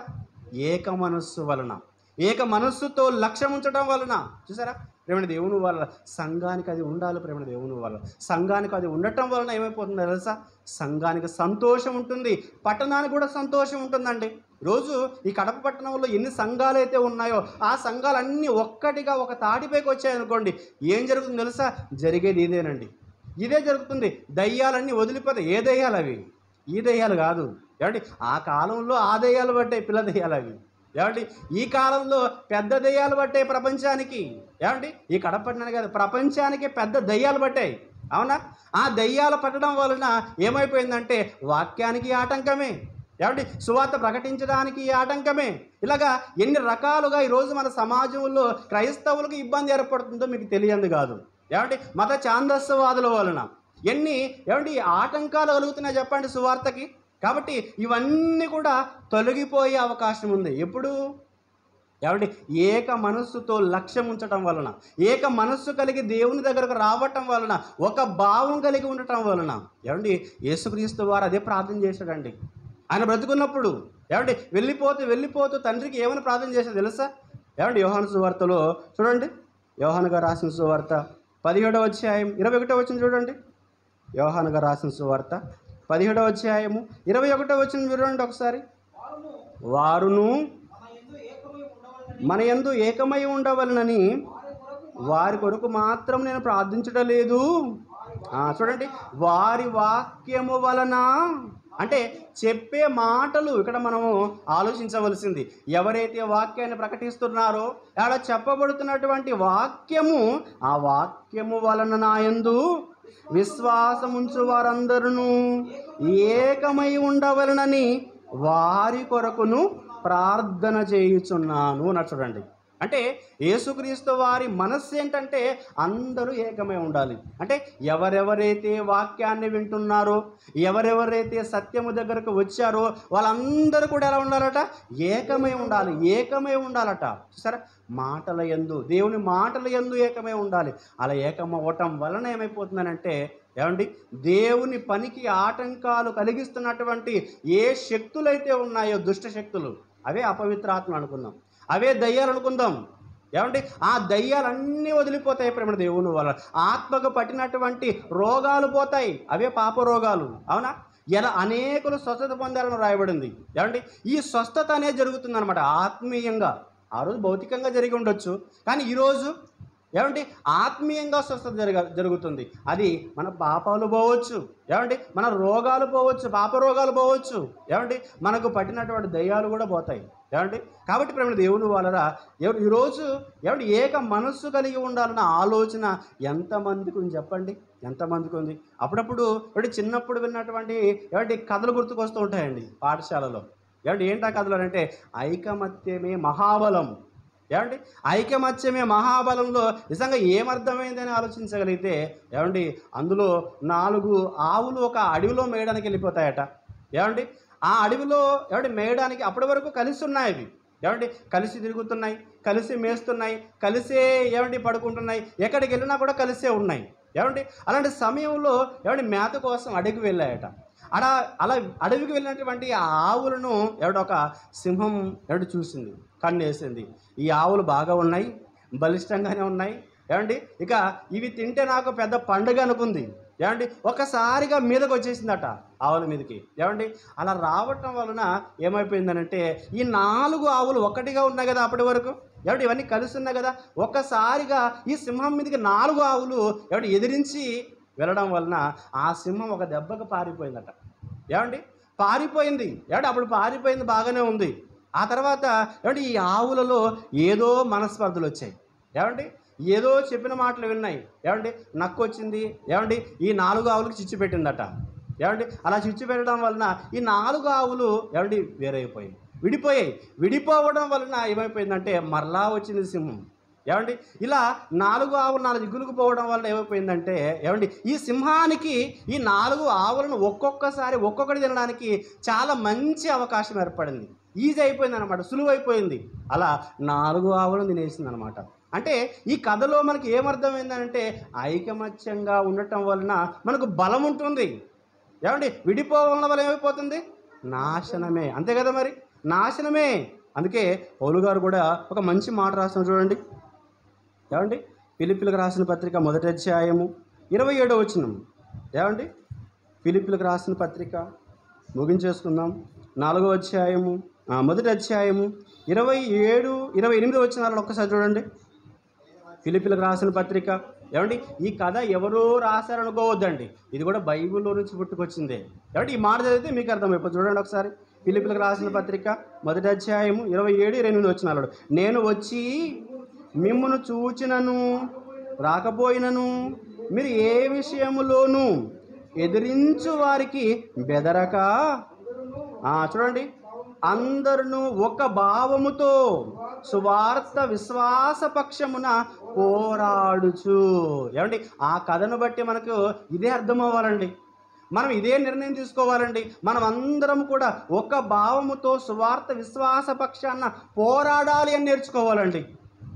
ఏక మనస్సు వలన, ఏక మనస్సుతో లక్ష్యం ఉంచడం వలన. చూసారా ప్రేమ దేవుని వల్ల సంఘానికి అది ఉండాలి. ప్రేమ దేవుని వల్ల సంఘానికి అది ఉండటం వలన ఏమైపోతుందో తెలుసా? సంఘానికి సంతోషం ఉంటుంది, పట్టణానికి కూడా సంతోషం ఉంటుందండి. రోజు ఈ కడప పట్టణంలో ఎన్ని సంఘాలు అయితే ఉన్నాయో ఆ సంఘాలన్నీ ఒక్కటిగా ఒక తాటిపైకి వచ్చాయనుకోండి, ఏం జరుగుతుంది తెలుసా? జరిగేది ఇదేనండి. ఇదే జరుగుతుంది. దయ్యాలన్నీ వదిలిపోతాయి. ఏ దయ్యాలు అవి? ఈ దయ్యాలు కాదు. ఏమండి ఆ కాలంలో ఆ దయ్యాలు పట్టాయి, పిల్ల దయ్యాలు అవి. ఏమండి ఈ కాలంలో పెద్ద దయ్యాలు పట్టాయి ప్రపంచానికి. ఏమండి ఈ కడప పట్టణానికి కాదు, ప్రపంచానికి పెద్ద దయ్యాలు పట్టాయి. అవునా? ఆ దయ్యాలు పట్టడం వలన ఏమైపోయిందంటే వాక్యానికి ఆటంకమే. ఏమండి సువార్త ప్రకటించడానికి ఆటంకమే. ఇలాగా ఎన్ని రకాలుగా ఈరోజు మన సమాజంలో క్రైస్తవులకు ఇబ్బంది ఏర్పడుతుందో మీకు తెలియంది కాదు. ఏమండి మత ఛాందస్యవాదుల వలన ఎన్ని ఏమండి ఆటంకాలు కలుగుతున్నాయి చెప్పండి సువార్తకి. కాబట్టి ఇవన్నీ కూడా తొలగిపోయే అవకాశం ఉంది. ఎప్పుడు? ఏమండి ఏక మనస్సుతో లక్ష్యం ఉంచటం వలన, ఏక మనస్సు కలిగి దేవుని దగ్గరకు రావటం వలన, ఒక భావం కలిగి ఉండటం వలన. ఏమండి యేసుక్రీస్తు వారు అదే ప్రార్థన చేశాడండి. ఆయన బ్రతుకున్నప్పుడు ఏమండి వెళ్ళిపోతూ తండ్రికి ఏమని ప్రార్థన చేశాడు తెలుసా? ఏమండి యోహాను సువార్తలో చూడండి. యోహాను గారు రాసిన సువార్త 17వ అధ్యాయం 21వ వచనం చూడండి. యోహాను గారు రాసిన సువార్త 17వ అధ్యాయము 21వ వచనం చూడండి ఒకసారి. వారును మన యందు ఏకమై ఉండవలనని వారి కొరకు మాత్రం నేను ప్రార్థించడం లేదు. చూడండి వారి వాక్యము వలన అంటే చెప్పే మాటలు ఇక్కడ మనము ఆలోచించవలసింది. ఎవరైతే వాక్యాన్ని ప్రకటిస్తున్నారో అలా చెప్పబడుతున్నటువంటి వాక్యము, ఆ వాక్యము వలన నా యందు విశ్వాసముంచు వారందరూ ఏకమై ఉండవలనని వారి కొరకును ప్రార్థన చేయుచున్నాను అని చూడండి. అంటే యేసుక్రీస్తు వారి మనస్సు ఏంటంటే అందరూ ఏకమై ఉండాలి. అంటే ఎవరెవరైతే వాక్యాన్ని వింటున్నారో, ఎవరెవరైతే సత్యము దగ్గరకు వచ్చారో వాళ్ళందరూ కూడా ఎలా ఉండాలట? ఏకమై ఉండాలి, ఏకమై ఉండాలట. చూసారా, మాటల యందు, దేవుని మాటల యందు ఏకమై ఉండాలి. అలా ఏకమవ్వటం వలన ఏమైపోతుందనంటే ఏమండి, దేవుని పనికి ఆటంకాలు కలిగిస్తున్నటువంటి ఏ శక్తులైతే ఉన్నాయో, దుష్ట శక్తులు, అవే అపవిత్రాత్మ అనుకుందాం, అవే దయ్యాలు అనుకుందాం. ఏమండి, ఆ దయ్యాలన్నీ వదిలిపోతాయి ప్రేమ దేవుని వల్ల. ఆత్మకు పట్టినటువంటి రోగాలు పోతాయి, అవే పాప రోగాలు. అవునా? ఎలా అనేకులు స్వస్థత పొందాలని రాయబడింది. ఏమండి, ఈ స్వస్థత అనేది జరుగుతుందన్నమాట ఆత్మీయంగా. ఆ రోజు భౌతికంగా జరిగి ఉండొచ్చు, కానీ ఈరోజు ఏమండి ఆత్మీయంగా స్వస్థత జరుగుతుంది. అది మన పాపాలు పోవచ్చు, ఏమండి మన రోగాలు పోవచ్చు, పాప రోగాలు పోవచ్చు, ఏమండి మనకు పట్టినటువంటి దయ్యాలు కూడా పోతాయి. ఏమండి, కాబట్టి ప్రేమ దేవుని వాళ్ళ ఈరోజు ఏమండి ఏక మనస్సు కలిగి ఉండాలన్న ఆలోచన ఎంతమందికి ఉంది చెప్పండి? ఎంతమందికి ఉంది? అప్పుడప్పుడు చిన్నప్పుడు విన్నటువంటి ఏమంటే కథలు గుర్తుకొస్తూ ఉంటాయండి పాఠశాలలో. ఏమంటే ఏంటా కథలు అంటే ఐకమత్యమే మహాబలం. ఏమండి, ఐకమత్యమే మహాబలంలో నిజంగా ఏమర్థమైందని ఆలోచించగలిగితే ఏమండి, అందులో 4 ఆవులు ఒక అడవిలో మేయడానికి వెళ్ళిపోతాయట. ఏమండి, ఆ అడవిలో ఏమండి మేయడానికి అప్పటి వరకు కలిసి ఉన్నాయి అవి. ఏమండి, కలిసి తిరుగుతున్నాయి, కలిసి మేస్తున్నాయి, కలిసే ఏమండి పడుకుంటున్నాయి, ఎక్కడికి వెళ్ళినా కూడా కలిసే ఉన్నాయి. ఏమండి, అలాంటి సమయంలో ఏమండి మేత కోసం అడవికి వెళ్ళాయట. అలా అడవికి వెళ్ళినటువంటి ఆ ఆవులను ఒక సింహం చూసింది, కన్నేసింది. ఈ ఆవులు బాగా ఉన్నాయి, బలిష్టంగానే ఉన్నాయి. ఏమండి, ఇక ఇవి తింటే నాకు పెద్ద పండుగ అనుకుంది. ఏమండి, ఒకసారిగా మీదకి వచ్చేసిందట ఆవుల మీదకి. ఏమండి, అలా రావటం వలన ఏమైపోయిందనంటే ఈ 4 ఆవులు ఒక్కటిగా ఉన్నాయి కదా అప్పటి వరకు. ఏమంటే ఇవన్నీ కలిసి ఉన్నాయి కదా, ఒక్కసారిగా ఈ సింహం మీదకి 4 ఆవులు ఎదిరించి వెళ్ళడం వలన ఆ సింహం ఒక దెబ్బకు పారిపోయిందట. ఏమండి, పారిపోయింది. ఏమంటే అప్పుడు పారిపోయింది, బాగానే ఉంది. ఆ తర్వాత ఏమంటే ఈ ఆవులలో ఏదో మనస్పర్ధలు వచ్చాయి. ఏమండి, ఏదో చెప్పిన మాటలు విన్నాయి. ఏమండి, నక్కు వచ్చింది. ఏమండి, ఈ 4 ఆవులకు చిచ్చు పెట్టిందట. ఏమండి, అలా చిచ్చు పెట్టడం వలన ఈ 4 ఆవులు ఏమండి వేరైపోయాయి, విడిపోవడం వలన ఏమైపోయిందంటే మరలా వచ్చింది సింహం. ఏమండి, ఇలా 4 ఆవులు 4 దిగులకు పోవడం వల్ల ఏమైపోయిందంటే ఏమండి ఈ సింహానికి ఈ 4 ఆవులను ఒక్కొక్కసారి ఒక్కొక్కటి తినడానికి చాలా మంచి అవకాశం ఏర్పడింది. ఈజీ అయిపోయింది అనమాట, సులువైపోయింది. అలా 4 ఆవులను తినేసింది అనమాట. అంటే ఈ కథలో మనకి ఏమర్థమైందంటే ఐకమత్యంగా ఉండటం వలన మనకు బలం ఉంటుంది. ఏమండి, విడిపోవడం వల్ల ఏమైపోతుంది? నాశనమే. అంతే కదా, మరి నాశనమే. అందుకే పౌలు గారు కూడా ఒక మంచి మాట రాసిన చూడండి. ఏమండి, ఫిలిప్పీలకు రాసిన పత్రిక 1వ అధ్యాయము 27వ వచనం. ఏమండి, ఫిలిప్పీలకు రాసిన పత్రిక ముగించేసుకుందాం. 4వ అధ్యాయము 1వ అధ్యాయము 27, 28 వచనాలను ఒక్కసారి చూడండి. ఫిలిప్పీలకు రాసిన పత్రిక. ఏమండి, ఈ కథ ఎవరో రాశారనుకోవద్దండి, ఇది కూడా బైబిల్లో నుంచి పుట్టుకొచ్చిందే. ఏమంటే ఈ మాట చదివితే మీకు అర్థమైపోతుంది. చూడండి ఒకసారి, ఫిలిప్పీలకు రాసిన పత్రిక 1వ అధ్యాయము 27, 28 వచనాలు. నేను వచ్చి మిమ్మును చూచినను రాకపోయినను మీరు ఏ విషయములోనూ ఎదిరించు వారికి బెదరక, చూడండి, అందరూ ఒక భావముతో సువార్త విశ్వాసపక్షమున పోరాడుచు. ఏమండి, ఆ కథను బట్టి మనకు ఇదే అర్థం అవ్వాలండి. మనం ఇదే నిర్ణయం తీసుకోవాలండి. మనం అందరం కూడా ఒక భావముతో సువార్త విశ్వాస పక్షాన పోరాడాలి అని నేర్చుకోవాలండి.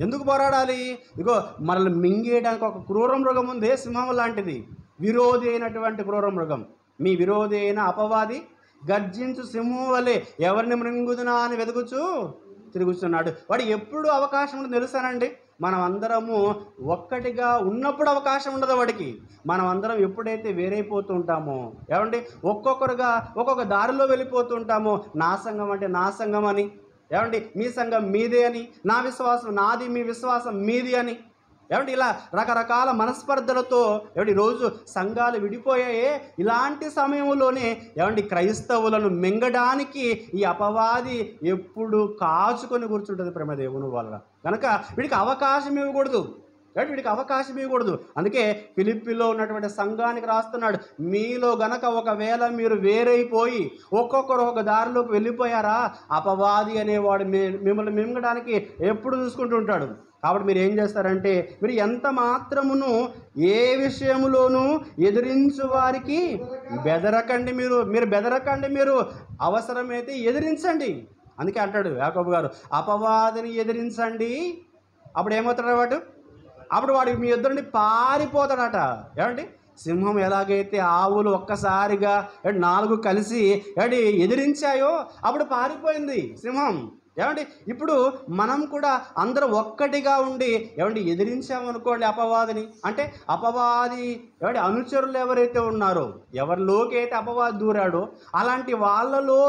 ఎందుకు పోరాడాలి? ఇగో మనల్ని మింగేయడానికి ఒక క్రూర మృగం ఉంది, సింహం లాంటిది, విరోధి అయినటువంటి క్రూర మృగం. మీ విరోధి అయిన అపవాది గర్జించు సింహం వలె ఎవరిని మృంగుదునా అని వెతుకుచూ తిరుగుతున్నాడు. వాడు ఎప్పుడు అవకాశం ఉండదు తెలుసానండి. మనం అందరము ఒక్కటిగా ఉన్నప్పుడు అవకాశం ఉండదు వాడికి. మనం అందరం ఎప్పుడైతే వేరైపోతూ ఉంటామో, ఏమండి, ఒక్కొక్కరుగా ఒక్కొక్క దారిలో వెళ్ళిపోతూ ఉంటామో, నా సంఘం అంటే నా సంఘం అని, ఏమండి మీ సంఘం మీదే అని, నా విశ్వాసం నాది, మీ విశ్వాసం మీది అని, ఏమండి ఇలా రకరకాల మనస్పర్ధలతో ఏమండి రోజు సంఘాలు విడిపోయాయే. ఇలాంటి సమయంలోనే ఏమండి క్రైస్తవులను మింగడానికి ఈ అపవాది ఎప్పుడు కాచుకొని కూర్చుంటుంది ప్రేమ దేవుని వల్ల. కనుక వీడికి అవకాశం ఇవ్వకూడదు. వీడికి అవకాశం ఇవ్వకూడదు. అందుకే ఫిలిప్పీలో ఉన్నటువంటి సంఘానికి రాస్తున్నాడు, మీలో గనక ఒకవేళ మీరు వేరైపోయి ఒక్కొక్కరు ఒక దారిలోకి వెళ్ళిపోయారా, అపవాది అనేవాడు మిమ్మల్ని మింగడానికి ఎప్పుడు చూసుకుంటూ ఉంటాడు. కాబట్టి మీరు ఏం చేస్తారంటే, మీరు ఎంత మాత్రమును ఏ విషయంలోనూ ఎదిరించు వారికి బెదరకండి. మీరు బెదరకండి, మీరు అవసరమైతే ఎదిరించండి. అందుకే అంటాడు యాకోబు గారు, అపవాదిని ఎదిరించండి. అప్పుడు ఏమవుతాడు అప్పుడు వాడు మీ ఇద్దరు నుండి పారిపోతాడట. ఏమండి, సింహం ఎలాగైతే ఆవులు ఒక్కసారిగా 4 కలిసి ఎదిరించాయో అప్పుడు పారిపోయింది సింహం. ఏమండి, ఇప్పుడు మనం కూడా అందరూ ఒక్కటిగా ఉండి ఎదిరించామనుకోండి అపవాదిని, అంటే అపవాది అనుచరులు ఎవరైతే ఉన్నారో, ఎవరిలోకి అయితే అపవాది దూరాడో అలాంటి వాళ్ళలో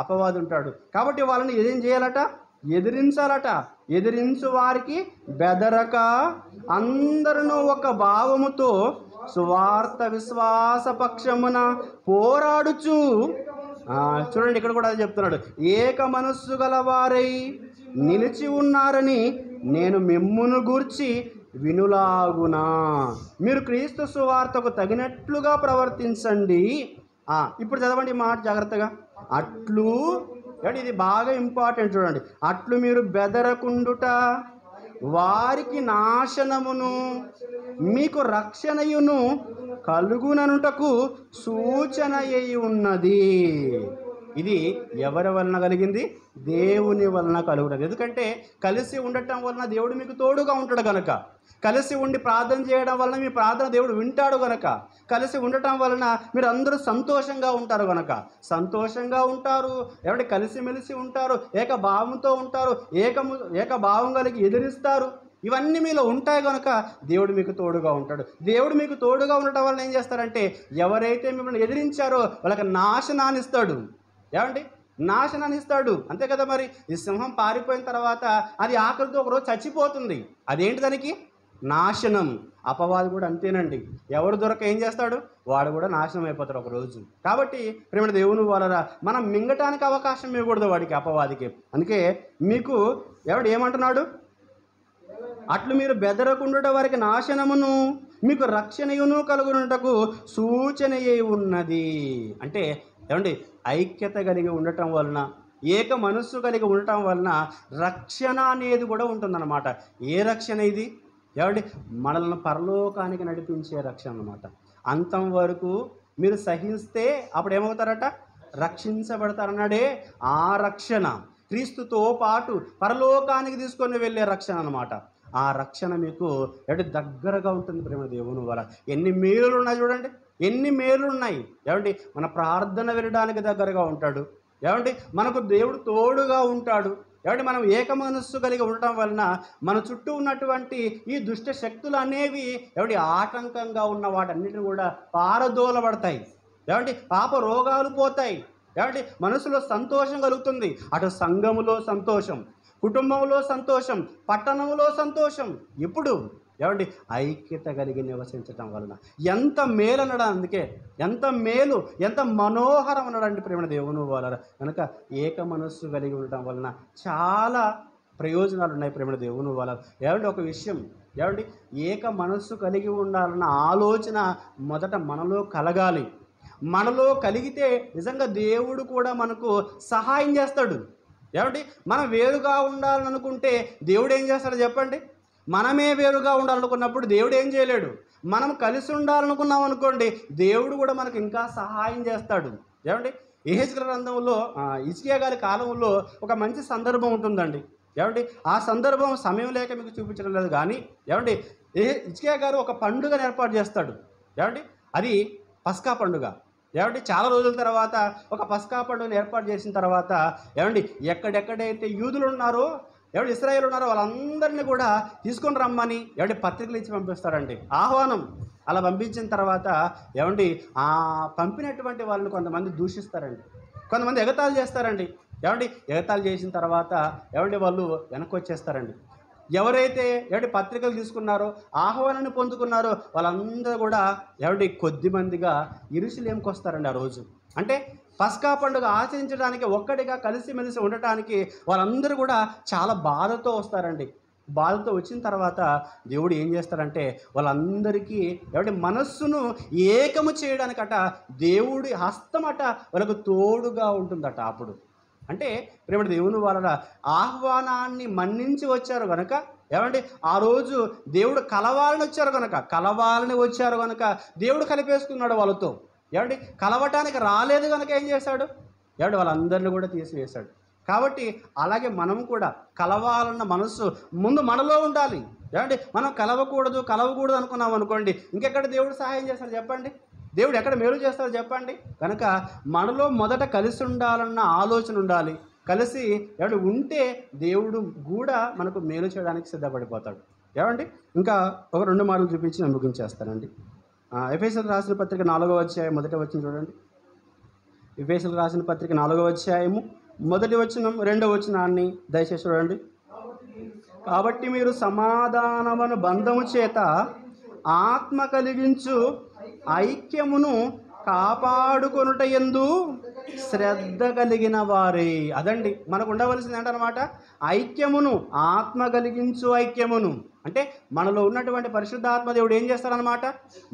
అపవాది ఉంటాడు. కాబట్టి వాళ్ళని ఏం చేయాలట, ఎదిరించాలట. ఎదిరించు వారికి బెదరక అందరూ ఒక భావముతో సువార్త విశ్వాస పక్షమున పోరాడుచు, చూడండి ఇక్కడ కూడా అది చెప్తున్నాడు, ఏక మనస్సు గలవారై నిలిచి ఉన్నారని నేను మిమ్మును గూర్చి వినులాగునా. మీరు క్రీస్తు సువార్తకు తగినట్లుగా ప్రవర్తించండి. ఇప్పుడు చదవండి మాట జాగ్రత్తగా. అట్లు, ఇది బాగా ఇంపార్టెంట్ చూడండి. అట్లు మీరు బెదరకుండుట వారికి నాశనమును మీకు రక్షణయును కలుగుననుటకు సూచన అయి ఉన్నది. ఇది ఎవరి వలన కలిగింది? దేవుని వలన కలుగుతుంది. ఎందుకంటే కలిసి ఉండటం వలన దేవుడు మీకు తోడుగా ఉంటాడు కనుక, కలిసి ఉండి ప్రార్థన చేయడం వలన మీ ప్రార్థన దేవుడు వింటాడు కనుక, కలిసి ఉండటం వలన మీరు అందరూ సంతోషంగా ఉంటారు కనుక, సంతోషంగా ఉంటారు. కలిసిమెలిసి ఉంటారు, ఏకభావంతో ఉంటారు, ఏకభావం కలిగి ఎదిరిస్తారు. ఇవన్నీ మీలో ఉంటాయి కనుక దేవుడు మీకు తోడుగా ఉంటాడు. దేవుడు మీకు తోడుగా ఉండటం వలన ఏం చేస్తారంటే, ఎవరైతే మిమ్మల్ని ఎదిరించారో వాళ్ళకి నాశనాన్ని ఇస్తాడు. నాశనాన్ని ఇస్తాడు. అంతే కదా మరి. ఈ సింహం పారిపోయిన తర్వాత అది ఆకలితో ఒకరోజు చచ్చిపోతుంది. అదేంటి దానికి? నాశనం. అపవాది కూడా అంతేనండి. ఎవరు దొరక ఏం చేస్తాడు? వాడు కూడా నాశనం అయిపోతాడు ఒకరోజు. కాబట్టి ప్రేమ దేవుని వలన మనం మింగటానికి అవకాశం ఇవ్వకూడదు వాడికి, అపవాదికి. అందుకే మీకు ఏమంటున్నాడు? అట్లు మీరు బెదరకుండుట వారికి నాశనమును మీకు రక్షణయును కలుగునుటకు సూచన అయి ఉన్నది. అంటే ఐక్యత కలిగి ఉండటం వలన, ఏక మనస్సు కలిగి ఉండటం వలన రక్షణ అనేది కూడా ఉంటుందన్నమాట. ఏ రక్షణ ఇది? మనల్ని పరలోకానికి నడిపించే రక్షణ అన్నమాట. అంతం వరకు మీరు సహిస్తే అప్పుడు ఏమవుతారట? రక్షించబడతారన్నాడే ఆ రక్షణ. క్రీస్తుతో పాటు పరలోకానికి తీసుకొని వెళ్ళే రక్షణ అన్నమాట. ఆ రక్షణ మీకు దగ్గరగా ఉంటుంది ప్రేమ దేవుని వల్ల. ఎన్ని మేలులు ఉన్నాయి చూడండి, ఎన్ని మేలులు ఉన్నాయి. మన ప్రార్థన వినడానికి దగ్గరగా ఉంటాడు. మనకు దేవుడు తోడుగా ఉంటాడు. మనం ఏక మనస్సు కలిగి ఉండటం వలన మన చుట్టూ ఉన్నటువంటి ఈ దుష్ట శక్తులు అనేవి ఆటంకంగా ఉన్న వాటన్నిటిని కూడా పారదోలబడతాయి. పాప రోగాలు పోతాయి. మనసులో సంతోషం కలుగుతుంది. అటు సంఘములో సంతోషం, కుటుంబంలో సంతోషం, పట్టణంలో సంతోషం. ఇప్పుడు ఐక్యత కలిగి నివసించటం వలన ఎంత మేలు అన్నాడు. అందుకే ఎంత మేలు, ఎంత మనోహరం అన్నాడండి ప్రేమ దేవుని వలన. కనుక ఏక మనస్సు కలిగి ఉండటం వలన చాలా ప్రయోజనాలు ఉన్నాయి ప్రేమ దేవుని వలన. ఒక విషయం, ఏక మనస్సు కలిగి ఉండాలన్న ఆలోచన మొదట మనలో కలగాలి. మనలో కలిగితే నిజంగా దేవుడు కూడా మనకు సహాయం చేస్తాడు. మనం వేరుగా ఉండాలనుకుంటే దేవుడు ఏం చేస్తాడో చెప్పండి? మనమే వేరుగా ఉండాలనుకున్నప్పుడు దేవుడు ఏం చేయలేడు. మనం కలిసి ఉండాలనుకున్నాం అనుకోండి, దేవుడు కూడా మనకు ఇంకా సహాయం చేస్తాడు. యెహెజ్కేలు గ్రంథంలో హిజ్కియా గారి కాలంలో ఒక మంచి సందర్భం ఉంటుందండి. ఆ సందర్భం సమయం లేక మీకు చూపించడం లేదు కానీ హిజ్కియా గారు ఒక పండుగను ఏర్పాటు చేస్తాడు. అది పస్కా పండుగ. చాలా రోజుల తర్వాత ఒక పస్కా పండుగను ఏర్పాటు చేసిన తర్వాత ఎక్కడెక్కడైతే యూదులు ఉన్నారో, ఇశ్రాయేలు ఉన్నారో వాళ్ళందరినీ కూడా తీసుకొని రమ్మని పత్రికలు ఇచ్చి పంపిస్తారండి, ఆహ్వానం. అలా పంపించిన తర్వాత ఆ పంపినటువంటి వాళ్ళని కొంతమంది దూషిస్తారండి, కొంతమంది ఎగతాళి చేస్తారండి. ఎగతాళి చేసిన తర్వాత వాళ్ళు వెనక్కి వచ్చేస్తారండి. ఎవరైతే పత్రికలు తీసుకున్నారో, ఆహ్వానాన్ని పొందుకున్నారో వాళ్ళందరూ కూడా కొద్ది మందిగా యెరూషలేముకి వస్తారండి ఆ రోజు. అంటే పస్కా పండుగ ఆచరించడానికి, ఒక్కటిగా కలిసిమెలిసి ఉండటానికి వాళ్ళందరూ కూడా చాలా బాధతో వస్తారండి. బాధతో వచ్చిన తర్వాత దేవుడు ఏం చేస్తారంటే వాళ్ళందరికీ ఏమంటే మనస్సును ఏకము చేయడానికట దేవుడి హస్తమట వాళ్ళకు తోడుగా ఉంటుందట. అప్పుడు అంటే ప్రేమ దేవుని వాళ్ళ ఆహ్వానాన్ని మన్నించి వచ్చారు కనుక ఏమంటే ఆ రోజు దేవుడు కలవాలని వచ్చారు కనుక దేవుడు కలిపేసుకున్నాడు వాళ్ళతో. ఏమంటే కలవటానికి రాలేదు కనుక ఏం చేశాడు, ఏమంటే వాళ్ళందరినీ కూడా తీసివేశాడు. కాబట్టి అలాగే మనం కూడా కలవాలన్న మనస్సు ముందు మనలో ఉండాలి. ఏమంటే మనం కలవకూడదు అనుకున్నాం అనుకోండి, ఇంకెక్కడ దేవుడు సహాయం చేస్తాడు చెప్పండి, దేవుడు ఎక్కడ మేలు చేస్తాడో చెప్పండి. కనుక మనలో మొదట కలిసి ఉండాలన్న ఆలోచన ఉండాలి. కలిసి ఏమంటే ఉంటే దేవుడు కూడా మనకు మేలు చేయడానికి సిద్ధపడిపోతాడు. ఏమండి ఇంకా ఒక 2 మాటలు చూపించి నేను ముగించేస్తానండి. ఎఫెసీయులకు రాసిన పత్రిక 4వ అధ్యాయం మొదటి వచనం చూడండి. ఎఫెసీయులకు రాసిన పత్రిక 4వ అధ్యాయము మొదటి వచనం 2వ వచనాన్ని దయచేసి చూడండి. కాబట్టి మీరు సమాధానమును బంధము చేత ఆత్మ కలిగించు ఐక్యమును కాపాడుకొనుట యందు శ్రద్ధ కలిగిన వారే. అదండి మనకు ఉండవలసింది ఏంటనమాట, ఐక్యమును, ఆత్మ కలిగించు ఐక్యమును. అంటే మనలో ఉన్నటువంటి పరిశుద్ధాత్మ దేవుడు ఏం చేస్తాడనమాట,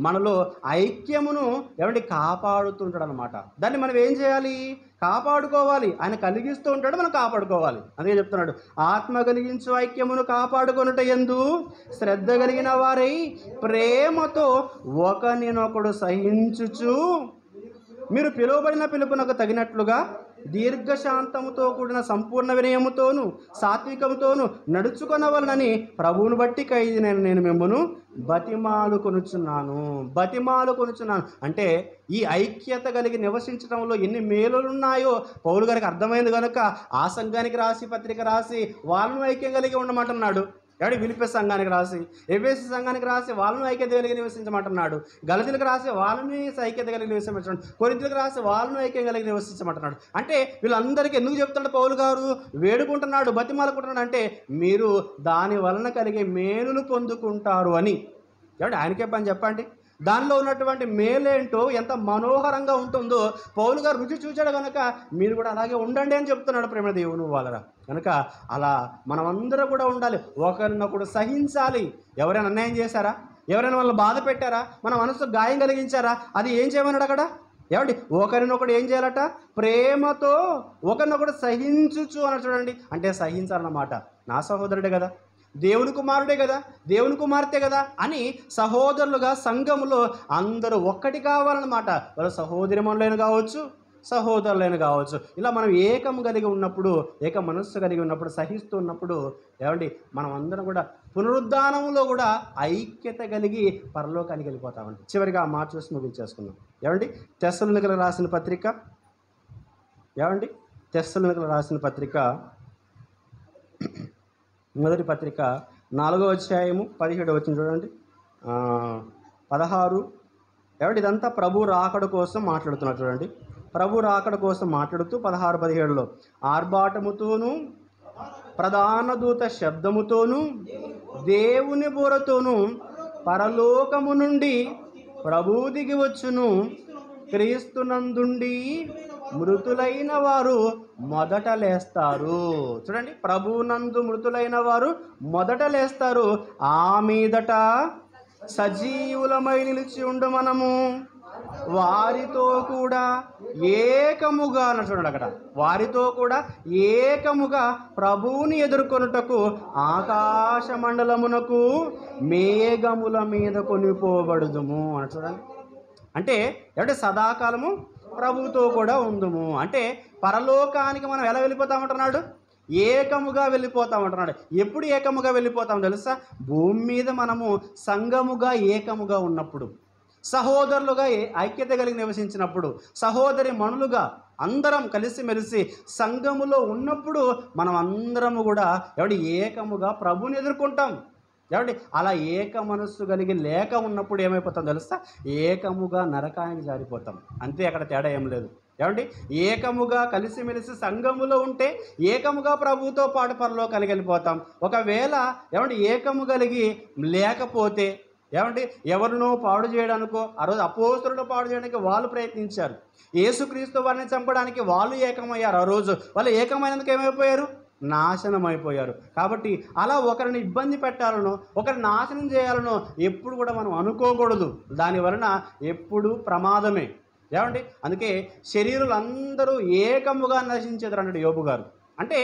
మనలో ఐక్యమును ఏమంటే కాపాడుతుంటాడు అనమాట. దాన్ని మనం ఏం చేయాలి, కాపాడుకోవాలి. ఆయన కలిగిస్తూ ఉంటాడు, మనం కాపాడుకోవాలి. అందుకే చెప్తున్నాడు, ఆత్మ కలిగించు ఐక్యమును కాపాడుకొనుట యందు శ్రద్ధ కలిగిన వారై ప్రేమతో ఒకరినొకడు సహించుచు మీరు పిలువబడిన పిలుపునకు తగినట్లుగా దీర్ఘశాంతముతో కూడిన సంపూర్ణ వినయముతోను సాత్వికముతోను నడుచుకొనవలనని ప్రభువును బట్టి ఖైదీనైన నేను మిమ్మును బతిమాలుకొనుచున్నాను. అంటే ఈ ఐక్యత కలిగి నివసించడంలో ఎన్ని మేలులు ఉన్నాయో పౌలు గారికి అర్థమైంది కనుక ఆ సంఘానికి రాసి పత్రిక రాసి వాళ్ళను ఐక్యం కలిగి ఉండమంటున్నాడు. ఏమంటే ఫిలిప్పీ సంఘానికి రాసి, ఎఫెసీ సంఘానికి రాసి వాళ్ళను ఐక్యత కలిగి నివసించమంటున్నాడు. గలతీయులకు రాసి వాళ్ళని ఐక్యత కలిగి నివసించమంటున్నాడు. కొరింథీయులకు రాసి వాళ్ళను ఐక్యం కలిగి నివసించమంటున్నాడు. అంటే వీళ్ళందరికీ ఎందుకు చెప్తున్నాడు పౌలు గారు, వేడుకుంటున్నాడు, బతిమాలుకుంటున్నాడు అంటే మీరు దాని వలన కలిగే మేలులు పొందుకుంటారు అని. ఏమంటే ఆయనకే పని చెప్పండి. దానిలో ఉన్నటువంటి మేలేంటో ఎంత మనోహరంగా ఉంటుందో పౌలు గారు రుచి చూచాడు కనుక మీరు కూడా అలాగే ఉండండి అని చెప్తున్నాడు ప్రేమ దేవుని వాళ్ళరా. కనుక అలా మనమందరూ కూడా ఉండాలి, ఒకరినొకడు సహించాలి. ఎవరైనా అన్యాయం చేశారా, ఎవరైనా వాళ్ళని బాధ పెట్టారా, మన మనసు గాయం కలిగించారా, అది ఏం చేయమన్నాడు అక్కడ, ఏమండి ఒకరినొకడు ఏం చేయాలట, ప్రేమతో ఒకరినొకడు సహించుచు అని చూడండి. అంటే సహించాలన్నమాట. నా సహోదరుడే కదా, దేవుని కుమారుడే కదా, దేవుని కుమార్తె కదా అని సహోదరులుగా సంఘములో అందరూ ఒక్కటి కావాలన్నమాట. వాళ్ళ సహోదరిమణులైన కావచ్చు, సహోదరులైన కావచ్చు. ఇలా మనం ఏకం కలిగి ఉన్నప్పుడు, ఏక మనస్సు కలిగి ఉన్నప్పుడు, సహిస్తూ ఉన్నప్పుడు ఏమండి మనం అందరం కూడా పునరుద్ధానంలో కూడా ఐక్యత కలిగి పరలోకానికి వెళ్ళిపోతామండి. చివరిగా ఆ మాట చూసి ముగించేసుకుందాం. ఏమండి తెస్సలోనికీయులకు రాసిన పత్రిక మొదటి పత్రిక 4వ అధ్యాయము 17వ వచనం చూడండి. 16 ఏమంటే ఇదంతా ప్రభు రాకడ కోసం మాట్లాడుతున్నారు చూడండి. ప్రభు రాకడ కోసం మాట్లాడుతూ 16-17లో ఆర్భాటముతోనూ ప్రధాన దూత శబ్దముతోనూ దేవుని బూరతోనూ పరలోకము నుండి ప్రభు దిగి వచ్చును, క్రీస్తునందుండి మృతులైన వారు మొదట లేస్తారు. చూడండి, ప్రభునందు మృతులైన వారు మొదట లేస్తారు. ఆ మీదట సజీవులమై నిలిచి ఉండు మనము వారితో కూడా ఏకముగా చూడండి అక్కడ, వారితో కూడా ఏకముగా ప్రభువుని ఎదుర్కొనుటకు ఆకాశ మండలమునకు మేఘముల మీద కొనిపోబడుదుము అని చూడండి. అంటే ఏమంటే సదాకాలము ప్రభువుతో కూడా ఉందుము. అంటే పరలోకానికి మనం ఎలా వెళ్ళిపోతామంటున్నాడు, ఏకముగా వెళ్ళిపోతామంటున్నాడు. ఎప్పుడు ఏకముగా వెళ్ళిపోతాం తెలుసా, భూమి మీద మనము సంఘముగా ఏకముగా ఉన్నప్పుడు, సహోదరులుగా ఐక్యత కలిగి నివసించినప్పుడు, సహోదరి మనులుగా అందరం కలిసిమెలిసి సంఘములో ఉన్నప్పుడు మనం అందరము కూడా ఎవడి ఏకముగా ప్రభుని ఎదుర్కొంటాం. ఏమండి అలా ఏక మనస్సు కలిగి లేక ఉన్నప్పుడు ఏమైపోతాం తెలుసా, ఏకముగా నరకానికి జారిపోతాం. అంతే, అక్కడ తేడా ఏం లేదు. ఏమండి ఏకముగా కలిసిమెలిసి సంఘములో ఉంటే ఏకముగా ప్రభువుతో పాటు పరలోకానికి వెళ్ళిపోతాం. ఒకవేళ ఏమండి ఏకము కలిగి లేకపోతే ఏమంటే ఎవరినో పాడు చేయడానికో, ఆ రోజు అపోస్తలులను పాడు చేయడానికి వాళ్ళు ప్రయత్నించారు, యేసుక్రీస్తు వారిని చంపడానికి వాళ్ళు ఏకమయ్యారు. ఆ రోజు వాళ్ళు ఏకమైనందుకు ఏమైపోయారు, నాశనం అయిపోయారు. కాబట్టి అలా ఒకరిని ఇబ్బంది పెట్టాలనో ఒకరిని నాశనం చేయాలనో ఎప్పుడు కూడా మనం అనుకోకూడదు. దానివలన ఎప్పుడు ప్రమాదమే. ఏమండి, అందుకే శరీరులందరూ ఏకముగా నశించేదారు అన్నాడు యోబు గారు. అంటే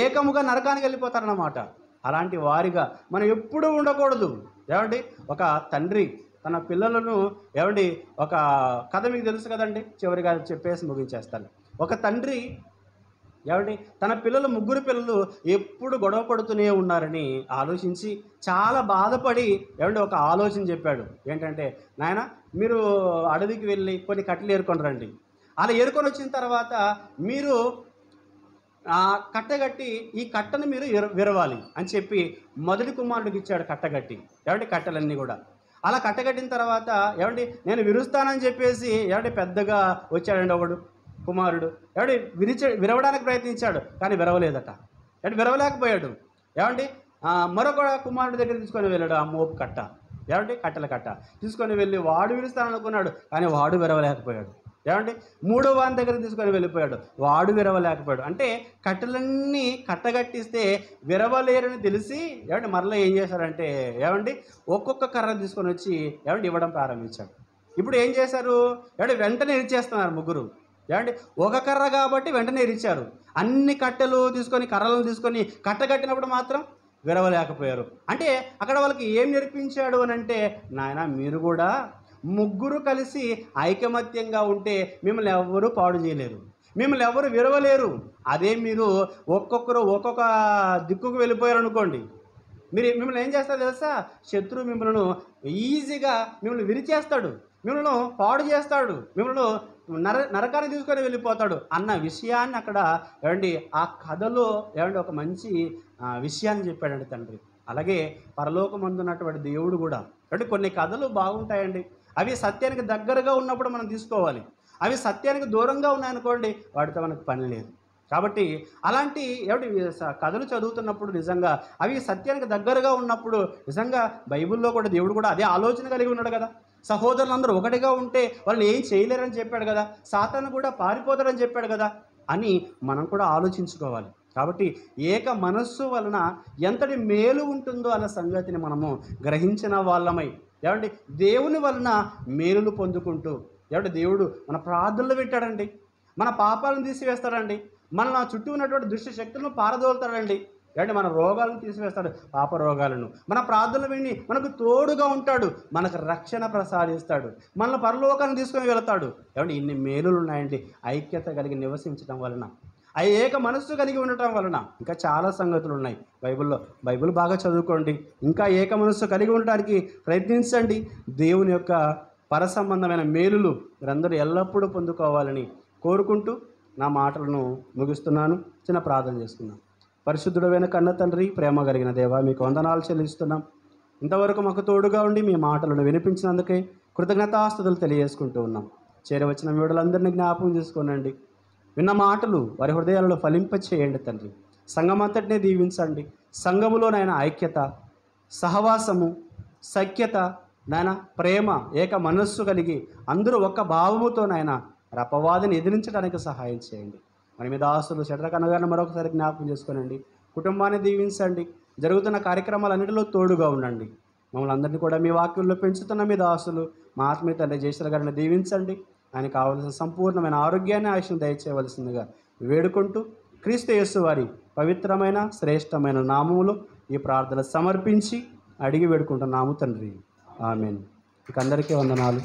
ఏకముగా నరకానికి వెళ్ళిపోతారన్నమాట. అలాంటి వారిగా మనం ఎప్పుడూ ఉండకూడదు. ఏమండి, ఒక తండ్రి తన పిల్లలను, ఏమండి, ఒక కథ మీకు తెలుసు కదండి, చివరిగా చెప్పేసి ముగించేస్తాను. ఒక తండ్రి, ఏమండి, తన పిల్లలు, ముగ్గురు పిల్లలు ఎప్పుడు గొడవ పడుతూనే ఉన్నారని ఆలోచించి చాలా బాధపడి, ఏమండి, ఒక ఆలోచన చెప్పాడు. ఏంటంటే, నాయన మీరు అడవికి వెళ్ళి కొన్ని కట్టెలు ఏరుకొని రండి. అలా ఏరుకొని వచ్చిన తర్వాత మీరు కట్టగట్టి ఈ కట్టను మీరు విరవాలి అని చెప్పి మొదటి కుమారుడికి ఇచ్చాడు కట్టగట్టి. ఏమంటే కట్టెలన్నీ కూడా అలా కట్టగట్టిన తర్వాత, ఏమంటే నేను విరుస్తానని చెప్పేసి, ఏమంటే పెద్దగా వచ్చాడండి ఒకడు కుమారుడు. ఏమంటే విరవడానికి ప్రయత్నించాడు, కానీ విరవలేదట. అంటే విరవలేకపోయాడు. ఏమంటే మరొక కుమారుడి దగ్గర తీసుకొని వెళ్ళాడు ఆ మోపు కట్ట, ఏమంటే కట్టెల కట్ట తీసుకొని వెళ్ళి వాడు విరుస్తాననుకున్నాడు, కానీ వాడు విరవలేకపోయాడు. ఏమంటే మూడో వాని దగ్గర తీసుకొని వెళ్ళిపోయాడు, వాడు విరవలేకపోయాడు. అంటే కట్టెలన్నీ కట్టగట్టిస్తే విరవలేరని తెలిసి, ఏమంటే మరలా ఏం చేశారంటే, ఏమండి, ఒక్కొక్క కర్ర తీసుకొని వచ్చి, ఏమంటే ఇవ్వడం ప్రారంభించాడు. ఇప్పుడు ఏం చేశారు, ఏమంటే వెంటనే ఇచ్చేస్తున్నారు ముగ్గురు. ఏమంటే ఒక కర్ర కాబట్టి వెంటనే ఇచ్చారు. అన్ని కట్టెలు తీసుకొని, కర్రలను తీసుకొని కట్టగట్టినప్పుడు మాత్రం విరవలేకపోయారు. అంటే అక్కడ వాళ్ళకి ఏం నేర్పించాడు అని అంటే, నాయన మీరు కూడా ముగ్గురు కలిసి ఐకమత్యంగా ఉంటే మిమ్మల్ని ఎవరు పాడు చేయలేరు, మిమ్మల్ని ఎవరు విరవలేరు. అదే మీరు ఒక్కొక్కరు ఒక్కొక్క దిక్కుకు వెళ్ళిపోయారు అనుకోండి, మిమ్మల్ని ఏం చేస్తారో తెలుసా, శత్రువు మిమ్మల్ని ఈజీగా మిమ్మల్ని విరిచేస్తాడు, మిమ్మల్ని పాడు చేస్తాడు, మిమ్మల్ని నరకాన్ని తీసుకొని వెళ్ళిపోతాడు అన్న విషయాన్ని అక్కడ, ఏమండి, ఆ కథలో, ఏమండి, ఒక మంచి విషయాన్ని చెప్పాడండి తండ్రి. అలాగే పరలోకమందున్నటువంటి దేవుడు కూడా, అంటే కొన్ని కథలు బాగుంటాయండి, అవి సత్యానికి దగ్గరగా ఉన్నప్పుడు మనం తీసుకోవాలి. అవి సత్యానికి దూరంగా ఉన్నాయనుకోండి, వాటితో మనకు పని లేదు. కాబట్టి అలాంటి, ఏమిటి, కథలు చదువుతున్నప్పుడు నిజంగా అవి సత్యానికి దగ్గరగా ఉన్నప్పుడు, నిజంగా బైబిల్లో కూడా దేవుడు కూడా అదే ఆలోచన కలిగి ఉన్నాడు కదా. సహోదరులందరూ ఒకటిగా ఉంటే వాళ్ళని ఏం చేయలేరని చెప్పాడు కదా, సాతాను కూడా పారిపోతారని చెప్పాడు కదా అని మనం కూడా ఆలోచించుకోవాలి. కాబట్టి ఏక మనస్సు వలన ఎంతటి మేలు ఉంటుందో అన్న సంగతిని మనము గ్రహించిన వాళ్ళమై, ఏమండి, దేవుని వలన మేలులు పొందుకుంటూ, ఏమంటే దేవుడు మన ప్రార్థనలు వింటాడండి, మన పాపాలను తీసివేస్తాడండి, మన చుట్టూ ఉన్నటువంటి దుష్ట శక్తులను పారదోలుతాడండి, ఏమంటే మన రోగాలను తీసివేస్తాడు, పాప రోగాలను. మన ప్రార్థనలు విని మనకు తోడుగా ఉంటాడు, మనకు రక్షణ ప్రసాదిస్తాడు, మనల్ని పరలోకాన్ని తీసుకొని వెళతాడు. ఏమంటే ఇన్ని మేలులు ఉన్నాయండి ఐక్యత కలిగి నివసించడం వలన, ఆ ఏక మనస్సు కలిగి ఉండటం వలన. ఇంకా చాలా సంగతులు ఉన్నాయి బైబిల్ బాగా చదువుకోండి, ఇంకా ఏక మనస్సు కలిగి ఉండటానికి ప్రయత్నించండి. దేవుని యొక్క పరసంబంధమైన మేలులు మీరందరూ ఎల్లప్పుడూ పొందుకోవాలని కోరుకుంటూ నా మాటలను ముగిస్తున్నాను. చిన్న ప్రార్థన చేసుకుందాం. పరిశుద్ధుడైన కన్న తండ్రి, ప్రేమ కలిగిన దేవా, మీకు వందనాలు చెల్లిస్తున్నాం. ఇంతవరకు మాకు తోడుగా ఉండి మీ మాటలను వినిపించినందుకే కృతజ్ఞతాస్తుతులు తెలియజేసుకుంటూ ఉన్నాం. చేరవచ్చిన వీడులందరినీ జ్ఞాపకం చేసుకోనండి. విన్న మాటలు వారి హృదయాలలో ఫలింపచేయండి తండ్రి. సంఘమంతటినే దీవించండి. సంఘములో నాయన ఐక్యత, సహవాసము, సఖ్యత, నాయన ప్రేమ, ఏక మనస్సు కలిగి అందరూ ఒక్క భావముతో నాయన అపవాదిని ఎదిరించడానికి సహాయం చేయండి. మరి మీ దాసులు శట్రకన్న గారిని మరొకసారి జ్ఞాపకం చేసుకోనండి. కుటుంబాన్ని దీవించండి. జరుగుతున్న కార్యక్రమాలన్నిటిలో తోడుగా ఉండండి. మమ్మల్ని అందరినీ కూడా మీ వాక్యంలో పెంచుతున్న మీ దాసులు మా ఆత్మీయ తండ్రి జయశ్వర గారిని దీవించండి. ఆయనకు కావలసిన సంపూర్ణమైన ఆరోగ్యాన్ని ఆయుష్ను దయచేయవలసిందిగా వేడుకుంటూ క్రీస్తు యేసు వారి పవిత్రమైన శ్రేష్టమైన నామములో ఈ ప్రార్థన సమర్పించి అడిగి వేడుకుంటున్నాము తండ్రి. ఆమెన్. ఇక అందరికీ వందనాలు.